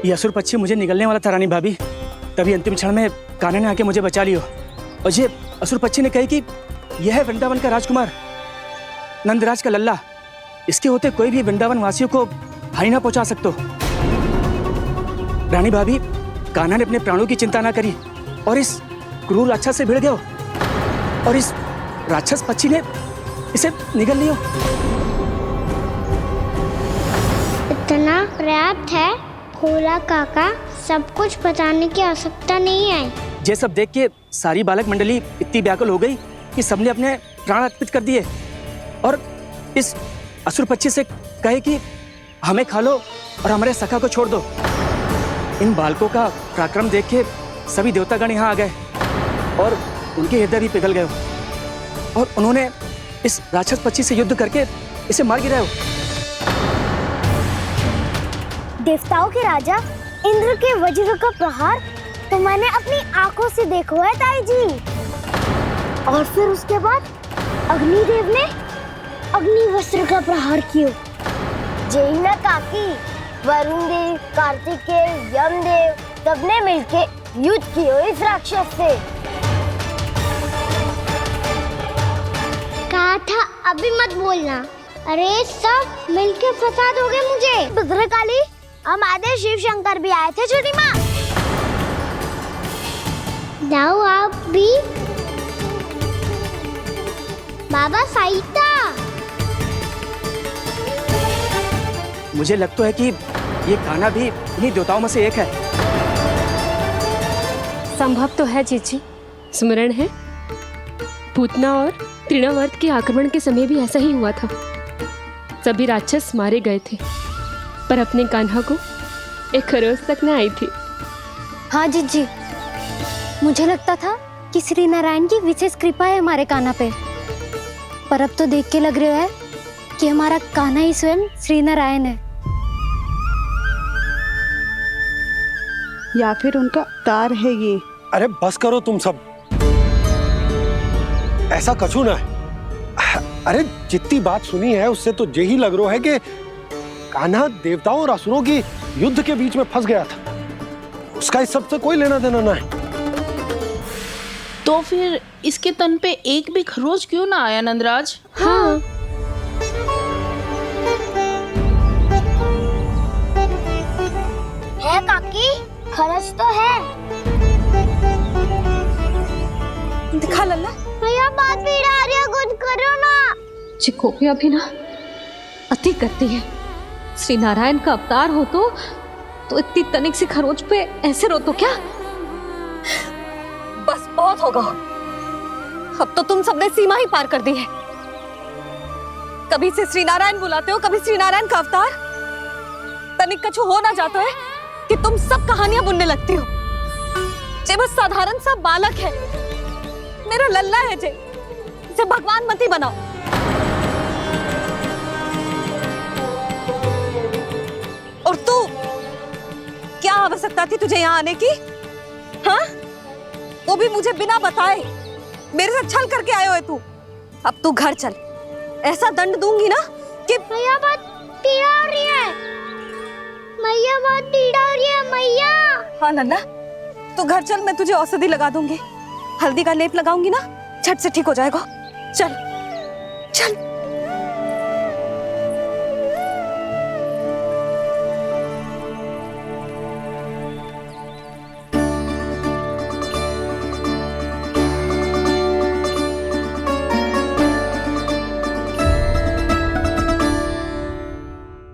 ये असुर पक्षी मुझे निगलने वाला था रानी भाभी, तभी अंतिम क्षण में कान्हा ने आके मुझे बचा लियो। और ये असुर पक्षी ने कही कि यह है वृंदावन का राजकुमार नंदराज का लल्ला, इसके होते कोई भी वृंदावन वासियों को हानि ना पहुंचा सकते। रानी भाभी, कान्हा ने अपने प्राणों की चिंता ना करी और इस क्रूर राक्षस से भिड़ गयो और इस राक्षस पक्षी ने इसे निगल लियो। इतना पर्याप्त है भोला काका, सब कुछ बताने की आवश्यकता नहीं है। ये सब देख के सारी बालक मंडली इतनी व्याकुल हो गई कि सबने अपने प्राण अर्पित कर दिए और इस असुर पक्षी से कहे कि हमें खा लो और हमारे सखा को छोड़ दो। इन बालकों का पराक्रम देख के सभी देवतागण यहाँ आ गए और उनके हृदय भी पिघल गए और उन्होंने इस राक्षस पक्षी से युद्ध करके इसे मार गिराया। देवताओं के राजा इंद्र के वज्र का प्रहार तो मैंने अपनी आंखों से देखा है ताई जी। और फिर उसके बाद अग्निदेव ने अग्निवस्त्र का प्रहार किया। जय ना काकी, वरुण देव, कार्तिकेय, यमदेव सबने मिलके युद्ध किया इस राक्षस से। कहा था अभी मत बोलना। अरे सब मिलके फंसा दोगे मुझे। भद्रकाली, हमारे शिव शंकर भी आए थे छोटी माँ। जाओ आप भी। बाबा साईता, मुझे लगता है कि ये कान्हा भी इन्हीं देवताओं में से एक है। संभव तो है चीची। स्मरण है, पूतना और तृणावर्त के आक्रमण के समय भी ऐसा ही हुआ था। सभी राक्षस मारे गए थे, पर अपने कान्हा को एक खरोच तक न आई थी। हाँ जीजी, मुझे लगता था कि श्री नारायण की विशेष कृपा है हमारे कान्हा पे, पर अब तो देख के लग रहा है कि हमारा कान्हा ही स्वयं श्री नारायण है। या फिर उनका अवतार है ये। अरे बस करो तुम सब, ऐसा कछु ना है। अरे जितनी बात सुनी है उससे तो यही लग रहा है कि कान्हा देवताओं और असुरों की युद्ध के बीच में फंस गया था। उसका इस सब से कोई लेना देना ना है। तो फिर इसके तन पे एक भी खरोच क्यों ना आया नंदराज? हाँ। है काकी, खरच तो है। दिखा लल्ला। भैया बात पीड़ा आ रही है, कुछ करो ना। चिकोपिया भी ना अति करती है। श्री नारायण का अवतार हो तो इतनी तनिक सी खरोच पे ऐसे रो तो क्या? बस बहुत होगा। अब तो तुम सबने सीमा ही पार कर दी है। कभी से श्री नारायण बुलाते हो, कभी श्री नारायण का अवतार। तनिक कछु हो ना जाता है कि तुम सब कहानियां बुनने लगती हो। जे बस साधारण सा बालक है, मेरा लल्ला है जे, इसे भगवान मत ही बनाओ। और तू, क्या आवश्यकता थी तुझे यहाँ आने की? हाँ? वो भी मुझे बिना बताए। मेरे साथ छल करके आए हो तू। अब तू घर चल, ऐसा दंड दूंगी ना कि मैया बहुत पीड़ा हो रही है, मैया बहुत पीड़ा हो रही है मैया। हाँ नन्ना, तू घर चल, मैं तुझे औषधि लगा दूंगी, हल्दी का लेप लगाऊंगी ना, झट से ठीक हो जाएगा। चल चल।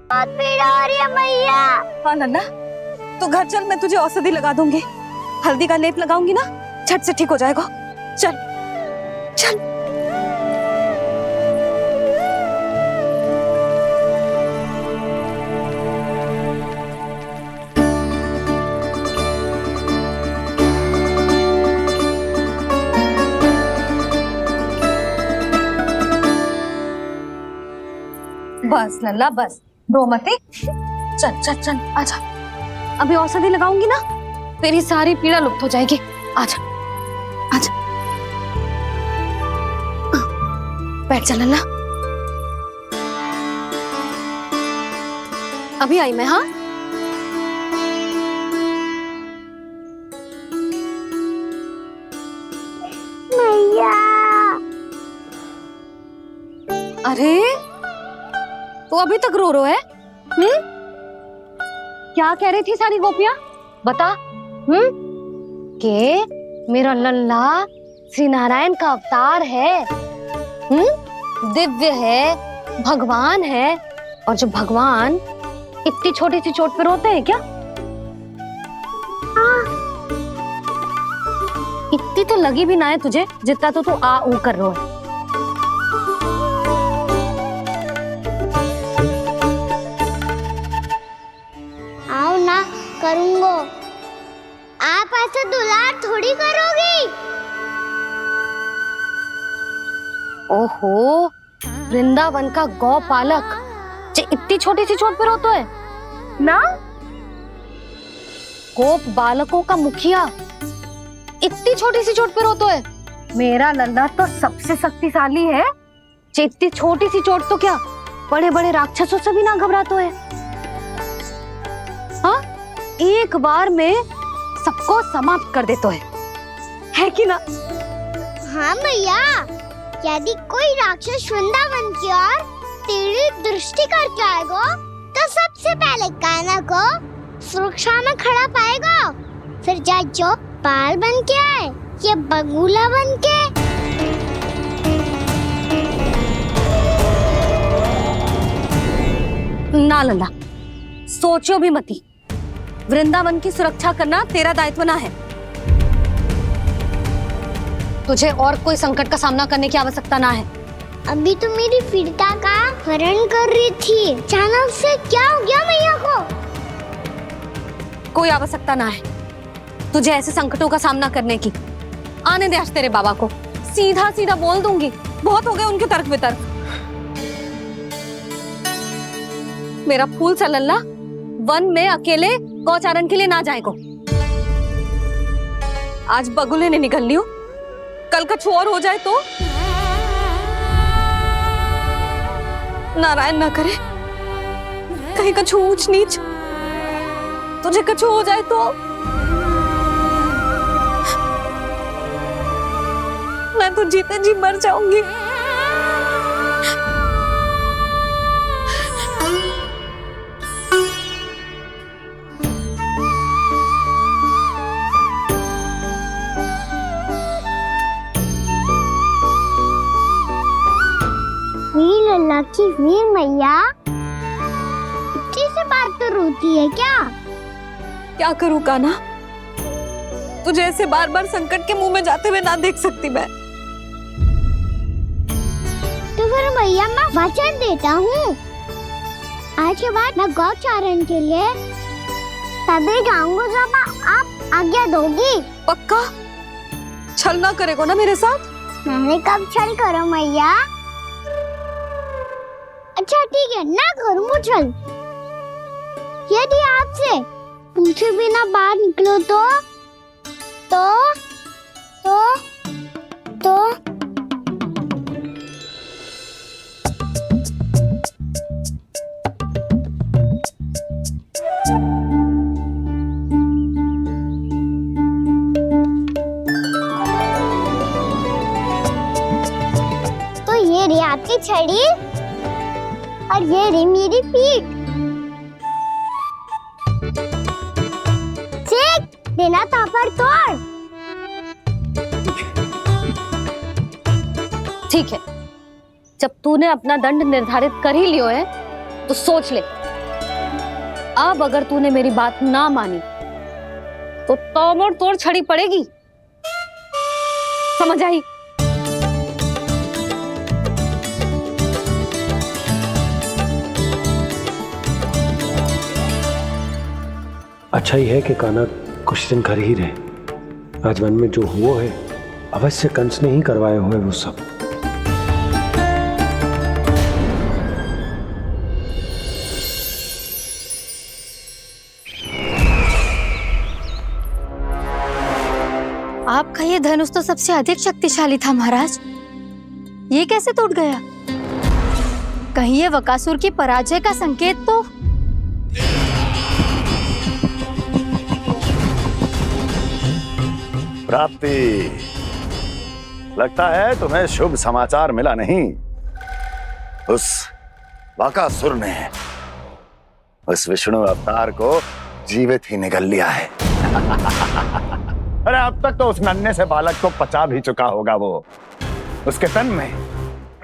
बहुत पीड़ा हो रही है मैया। हाँ नन्ना, तू घर चल, मैं तुझे औषधि लगा दूंगी, हल्दी का लेप लगाऊंगी ना, झट से ठीक हो जाएगा। चल चल। बस लल्ला बस, रो मत। चल चल चल, आजा। अभी औषधि लगाऊंगी ना, तेरी सारी पीड़ा लुप्त हो जाएगी। आजा आजा, बैठ जा लल्ला। अभी आई मैं। हाँ मैया। अरे तो अभी तक रो है? क्या कह रही थी सारी गोपियां? बता। के मेरा लल्ला श्री नारायण का अवतार है, दिव्य है, भगवान है। और जो भगवान इतनी छोटी सी चोट पे रोते हैं क्या? इतनी तो लगी भी ना है तुझे जितना तो तू आ ऊ कर रो है। आओ ना, करूंगो। आप ऐसे दुलार थोड़ी करोगी। ओहो, वृंदावन का गौपालक जो इतनी छोटी सी चोट पे रोता है ना? गोप बालकों का मुखिया इतनी छोटी सी चोट पे रोता है? मेरा लल्ला तो सबसे शक्तिशाली है, जो इतनी छोटी सी चोट तो क्या बड़े बड़े राक्षसों से भी ना घबराता है। हाँ, एक बार में सबको समाप्त कर देता है कि ना? हाँ मैया, यदि कोई राक्षस वृंदावन की ओर तेरी दृष्टि करके आएगा तो सबसे पहले कान्हा को सुरक्षा में खड़ा पाएगा, फिर चाहे जो बाल बन के आए या बगुला बन के। ना लल्ला, सोचो भी मती। वृंदावन की सुरक्षा करना तेरा दायित्व ना है। तुझे और कोई संकट का सामना करने की आवश्यकता ना है। अभी तो मेरी पीड़िता का हरण कर रही थी, अचानक से क्या हो गया मैया को? कोई आवश्यकता ना है तुझे ऐसे संकटों का सामना करने की। आने दे आज तेरे बाबा को, सीधा सीधा बोल दूंगी। बहुत हो गए उनके तर्क वितर्क। मेरा फूल सा लल्ला वन में अकेले गौचारण के लिए ना जाए को। आज बगुले ने निकल लियो, कल कछु और हो जाए तो? नारायण ना करे, कहीं कछु ऊंच नीच तुझे कछु हो जाए तो? मैं तो जीते जी मर जाऊंगी। वीर लल्ला की वीर मैया इतनी से बात तो रोती है क्या? क्या करूं कान्हा, तुझे ऐसे बार बार संकट के मुंह में जाते हुए ना देख सकती मैं। तो फिर मैया मैं वचन देता हूँ, आज के बाद मैं गौचारण के लिए तभी जाऊंगा जब आप आज्ञा दोगी। पक्का? छल ना करेगा ना मेरे साथ? मैंने कब छल करो मैया? अच्छा ठीक है, ना करूँ छल। यदि आपसे पूछे बिना बाहर निकलो तो तो ये रही आपकी छड़ी और ये रही मेरी पीठ। चेक देना तापर तोड़। ठीक है, जब तूने अपना दंड निर्धारित कर ही लियो है तो सोच ले, अब अगर तूने मेरी बात ना मानी तो तोड़ तोड़ छड़ी पड़ेगी, समझ आई? अच्छा ही है कि कान्हा कुछ दिन घर ही रहे। आज वन में जो हुआ है अवश्य कंस ने ही करवाए हुए वो सब। आपका ये धनुष तो सबसे अधिक शक्तिशाली था महाराज, ये कैसे टूट गया? कहीं ये बकासुर की पराजय का संकेत तो? प्राप्ति, लगता है तुम्हें शुभ समाचार मिला नहीं। उस बकासुर ने उस विष्णु अवतार को जीवित ही निगल लिया है। अरे अब तक तो उस नन्हे से बालक को पचा भी चुका होगा वो। उसके तन में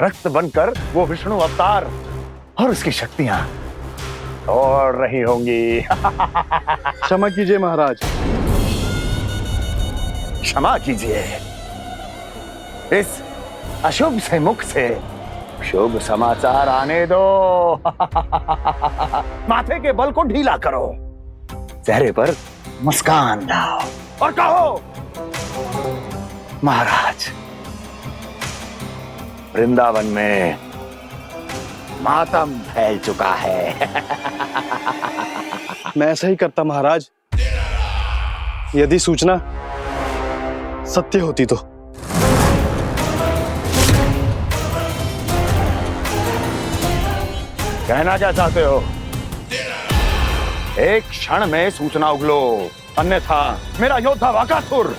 रक्त बनकर वो विष्णु अवतार और उसकी शक्तियां दौड़ रही होंगी। क्षमा कीजिए महाराज। क्षमा कीजिए, इस अशुभ से मुख से शुभ समाचार आने दो। माथे के बल को ढीला करो, चेहरे पर मुस्कान लाओ और कहो, महाराज, वृंदावन में मातम फैल चुका है। मैं ऐसा ही करता महाराज, यदि सूचना सत्य होती तो। कहना क्या चाहते हो? एक क्षण में सूचना उगलो, अन्यथा मेरा योद्धा बकासुर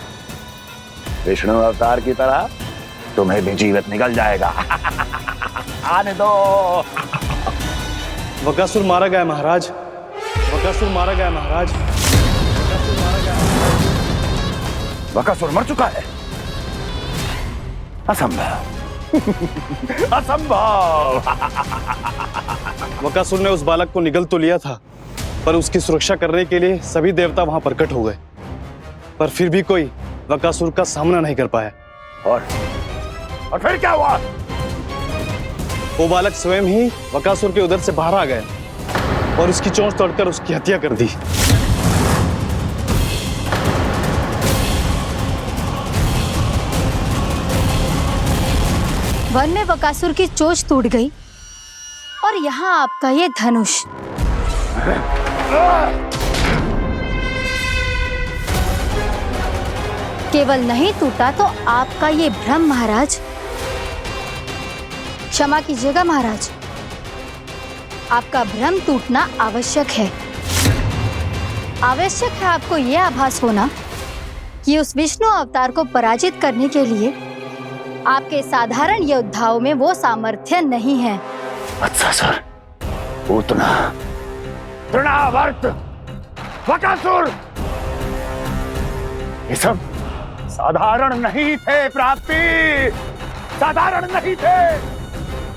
विष्णु अवतार की तरह तुम्हें भी जीवित निकल जाएगा। आने दो। बकासुर मारा गया महाराज, बकासुर मारा गया महाराज, बकासुर मारा गया। बकासुर मर चुका है? असंभव। असंभव। बकासुर ने उस बालक को निगल तो लिया था, पर उसकी सुरक्षा करने के लिए सभी देवता वहां प्रकट हो गए, पर फिर भी कोई बकासुर का सामना नहीं कर पाया। और फिर क्या हुआ? वो बालक स्वयं ही बकासुर के उदर से बाहर आ गया और उसकी चोंच तोड़कर उसकी हत्या कर दी। वन में बकासुर की चोंच टूट गई और यहाँ आपका ये धनुष। केवल नहीं टूटा तो आपका ये भ्रम महाराज। क्षमा कीजिएगा महाराज, आपका भ्रम टूटना आवश्यक है। आवश्यक है आपको यह आभास होना कि उस विष्णु अवतार को पराजित करने के लिए आपके साधारण योद्धाओं में वो सामर्थ्य नहीं है। अच्छा सर, पूतना, तृणावर्त, बकासुर, ये सब साधारण नहीं थे प्राप्ति, साधारण नहीं थे।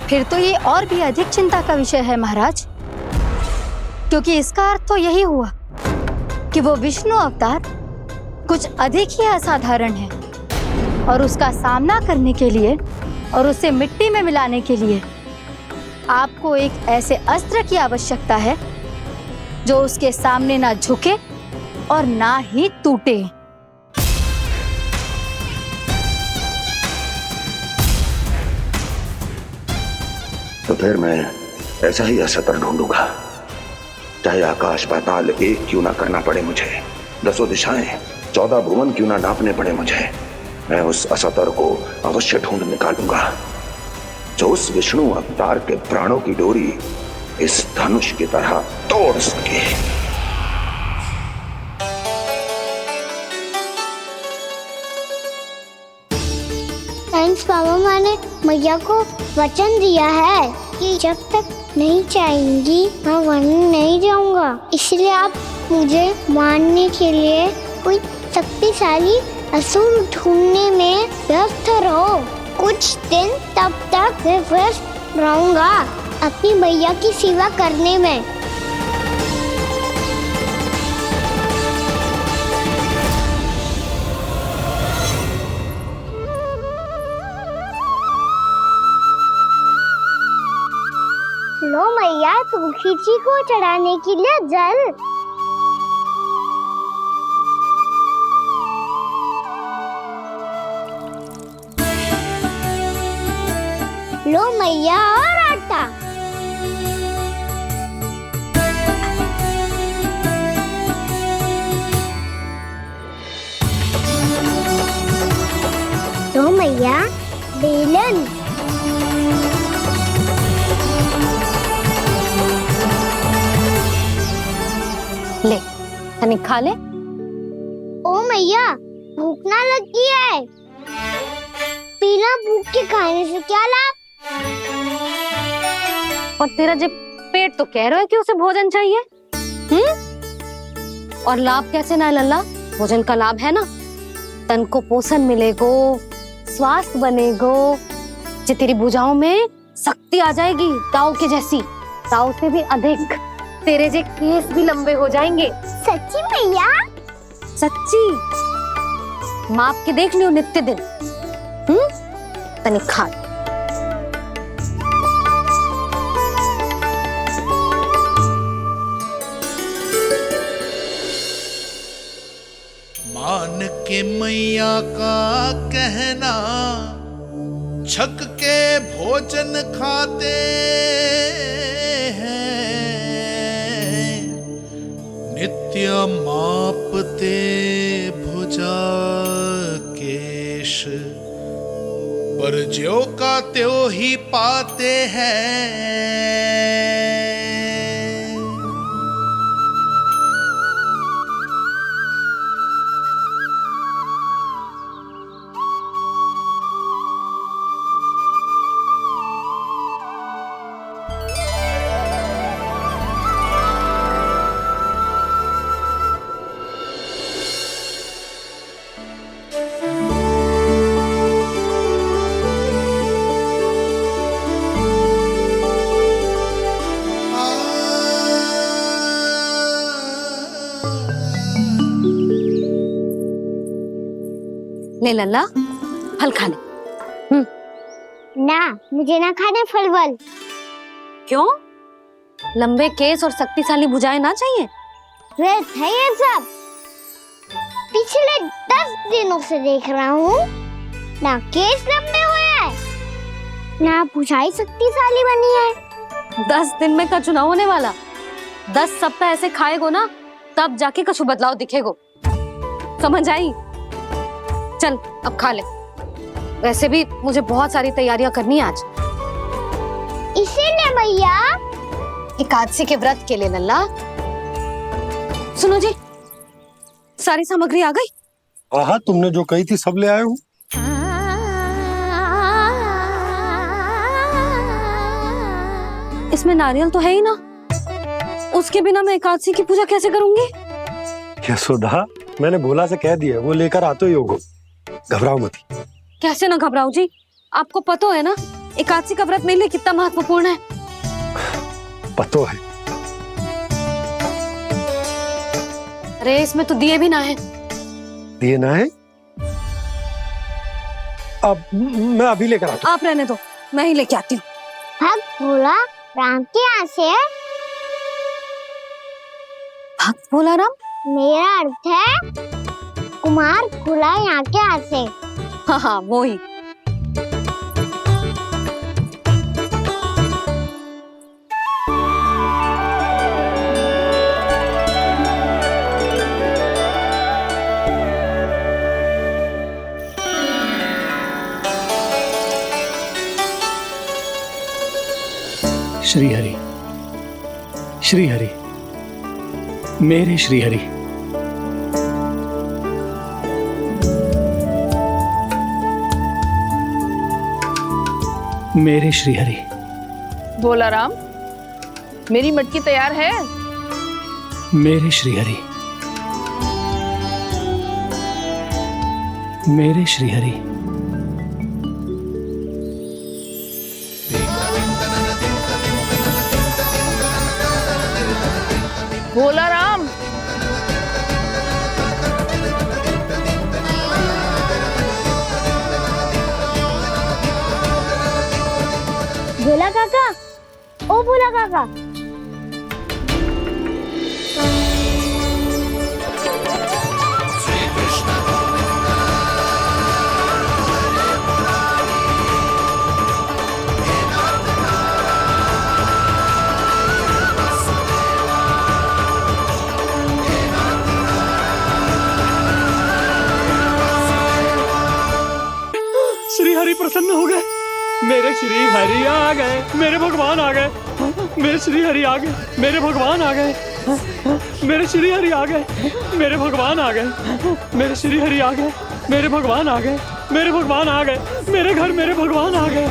फिर तो ये और भी अधिक चिंता का विषय है महाराज, क्योंकि इसका अर्थ तो यही हुआ कि वो विष्णु अवतार कुछ अधिक ही असाधारण है और उसका सामना करने के लिए और उसे मिट्टी में मिलाने के लिए आपको एक ऐसे अस्त्र की आवश्यकता है जो उसके सामने ना झुके और ना ही टूटे। तो फिर मैं ऐसा ही अस्त्र ढूंढूंगा, चाहे आकाश पाताल एक क्यों ना करना पड़े मुझे, 10 दिशाएं 14 भुवन क्यों ना नापने पड़े मुझे, मैं उस असतर को अवश्य ढूंढ निकालूंगा जो उस विष्णु अवतार के प्राणों की डोरी इस धनुष की तरह तोड़ सके। थैंक्स पापा, मैंने मैया को वचन दिया है कि जब तक नहीं चाहेंगी मैं वन नहीं जाऊंगा। इसलिए आप मुझे मारने के लिए कोई शक्तिशाली असुर ढूंढने में व्यस्त रहो। कुछ दिन तब तक मैं व्यस्त रहूंगा अपनी मैया की सेवा करने में। लो मैया, तुलसी जी को चढ़ाने के लिए जल। लो मैया, और आटा। लो मैया, बेलन। ले, तनिक खा ले। ओ मैया, भूख ना लगी है। बिना भूख के खाने से क्या लाभ? और तेरा जब पेट तो कह रहा है कि उसे भोजन चाहिए, और लाभ कैसे ना लल्ला? भोजन का लाभ है ना, तन को पोषण मिलेगो, स्वास्थ्य बनेगो, जे तेरी भुजाओं में शक्ति आ जाएगी ताऊ के जैसी, ताऊ से भी अधिक। तेरे जे केस भी लंबे हो जाएंगे। सच्ची मैया? सच्ची। माप के देख लियो नित्य दिन। तनिक खा। मान के मैया का कहना, छक के भोजन खाते हैं, नित्य मापते भुजा केश, पर ज्यों का त्यों ही पाते हैं। ले लल्ला, फल खा ले। ना, मुझे ना खाने फल वल। क्यों? लंबे केस और शक्तिशाली भुजाएं ना चाहिए? व्यर्थ है ये सब। पिछले 10 दिनों से देख रहा हूँ, ना केस लंबे हुए हैं, ना भुजाएं शक्तिशाली बनी है। 10 दिन में का चुनाव होने वाला। 10 सप्ताह ऐसे खाएगो ना, तब जाके कुछ बदलाव दिखेगो। समझ आई? चल अब खा ले। वैसे भी मुझे बहुत सारी तैयारियां करनी है आज। इसीलिए मैया, एकादशी के व्रत के लिए लल्ला। सुनो जी, सारी सामग्री आ गई? हाँ, तुमने जो कही थी सब ले आए हूँ। इसमें नारियल तो है ही ना, उसके बिना मैं एकादशी की पूजा कैसे करूंगी? यशोदा, मैंने भोला से कह दिया, वो लेकर आते ही होगा। घबराओ मत। कैसे ना घबराओ जी, आपको पता है ना एकादशी का व्रत मेरे लिए कितना महत्वपूर्ण है। पतो है। अरे इसमें तो दिए भी ना है। दिए ना है? अब मैं अभी लेकर आता हूँ। आप रहने दो, मैं ही लेके आती हूँ। भक्त भोला राम के यहाँ से है? भक्त भोला राम? मेरा अर्थ है कुमार भोला यहाँ के यहाँ से। हाँ हाँ, वो ही। श्री हरि, श्री हरि, मेरे श्री हरि। मेरे श्री हरि। भोला राम, मेरी मटकी तैयार है? मेरे श्री हरि, मेरे श्री हरि। भोला राम, भोला काका, ओ भोला काका। श्री हरि प्रसन्न हो गए। मेरे श्री हरि आ गए, मेरे भगवान आ गए। मेरे श्री हरि आ गए, मेरे भगवान आ गए। मेरे श्री हरि आ गए, मेरे भगवान आ गए। मेरे श्री हरि आ गए, मेरे भगवान आ गए। मेरे भगवान आ गए, मेरे घर मेरे भगवान आ गए।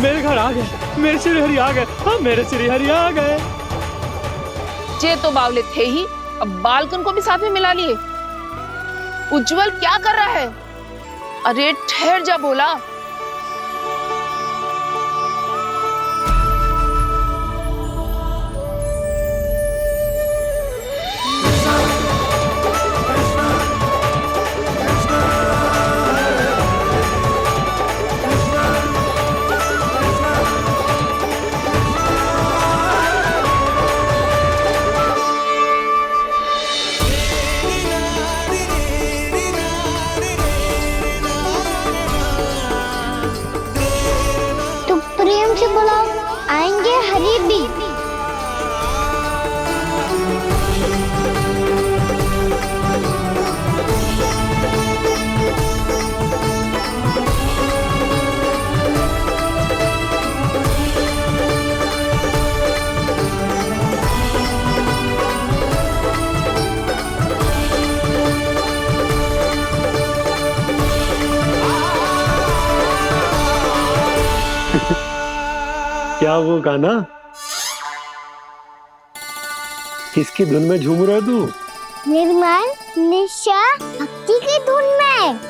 मेरे घर आ गए, मेरे श्री हरि आ गए। हाँ, मेरे श्री हरि आ गए। जे तो बावले थे ही, अब बालकन को भी साथ में मिला लिए। उज्जवल क्या कर रहा है? अरे ठहर जा भोला। बुलाओ, आएंगे हरि भी। क्या वो गाना? किसकी धुन में झूम रहा तू? निर्मल निशा भक्ति की धुन में।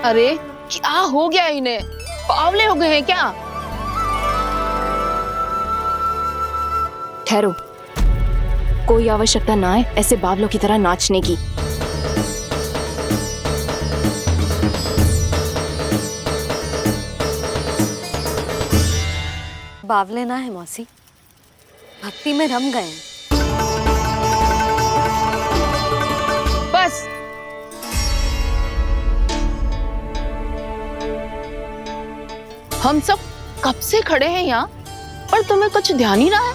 अरे क्या हो गया इन्हें? बावले हो गए हैं क्या? ठहरो, कोई आवश्यकता ना है ऐसे बावलों की तरह नाचने की। बावले ना है मौसी, भक्ति में रम गए। बस हम सब कब से खड़े हैं यहाँ, पर तुम्हें कुछ ध्यान ही रहा है।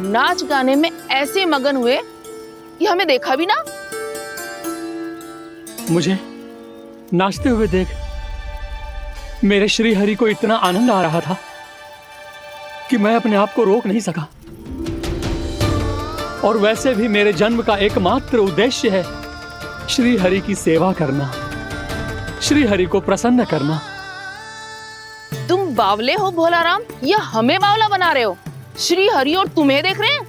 नाच गाने में ऐसे मगन हुए कि हमें देखा भी ना। मुझे नाचते हुए देख मेरे श्री हरि को इतना आनंद आ रहा था कि मैं अपने आप को रोक नहीं सका। और वैसे भी मेरे जन्म का एकमात्र उद्देश्य है श्री हरि की सेवा करना, श्री हरि को प्रसन्न करना। तुम बावले हो भोला राम, या हमें बावला बना रहे हो? श्री हरि और तुम्हें देख रहे हैं?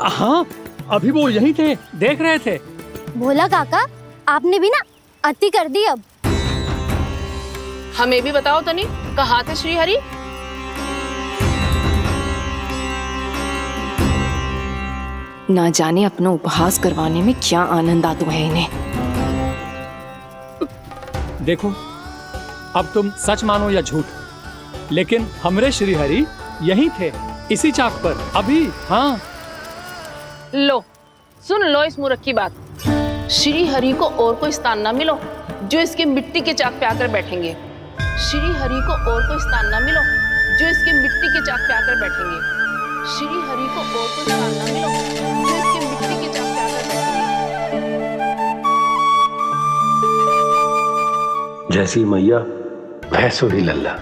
हाँ, अभी वो यही थे, देख रहे थे। भोला काका, आपने भी ना अति कर दी। अब हमें भी बताओ तनी, कहाँ थे श्री हरि? ना जाने अपना उपहास करवाने में क्या आनंद आता है इन्हें। देखो, अब तुम सच मानो या झूठ, लेकिन हमरे श्री हरि यहीं थे, इसी चाक पर अभी। हाँ, लो सुन लो इस मूर्ख की बात। श्री हरि को और कोई स्थान ना मिलो जो इसके मिट्टी के चाक पे आकर बैठेंगे। श्री हरि को और कोई स्थान ना मिलो जो इसके मिट्टी के चाक पे आकर बैठेंगे। श्री हरि को और कोई स्थान ना मिलो जो इसके मिट्टी के चाक पे आकर बैठेंगे। जैसी मैया वैसो ही लल्ला।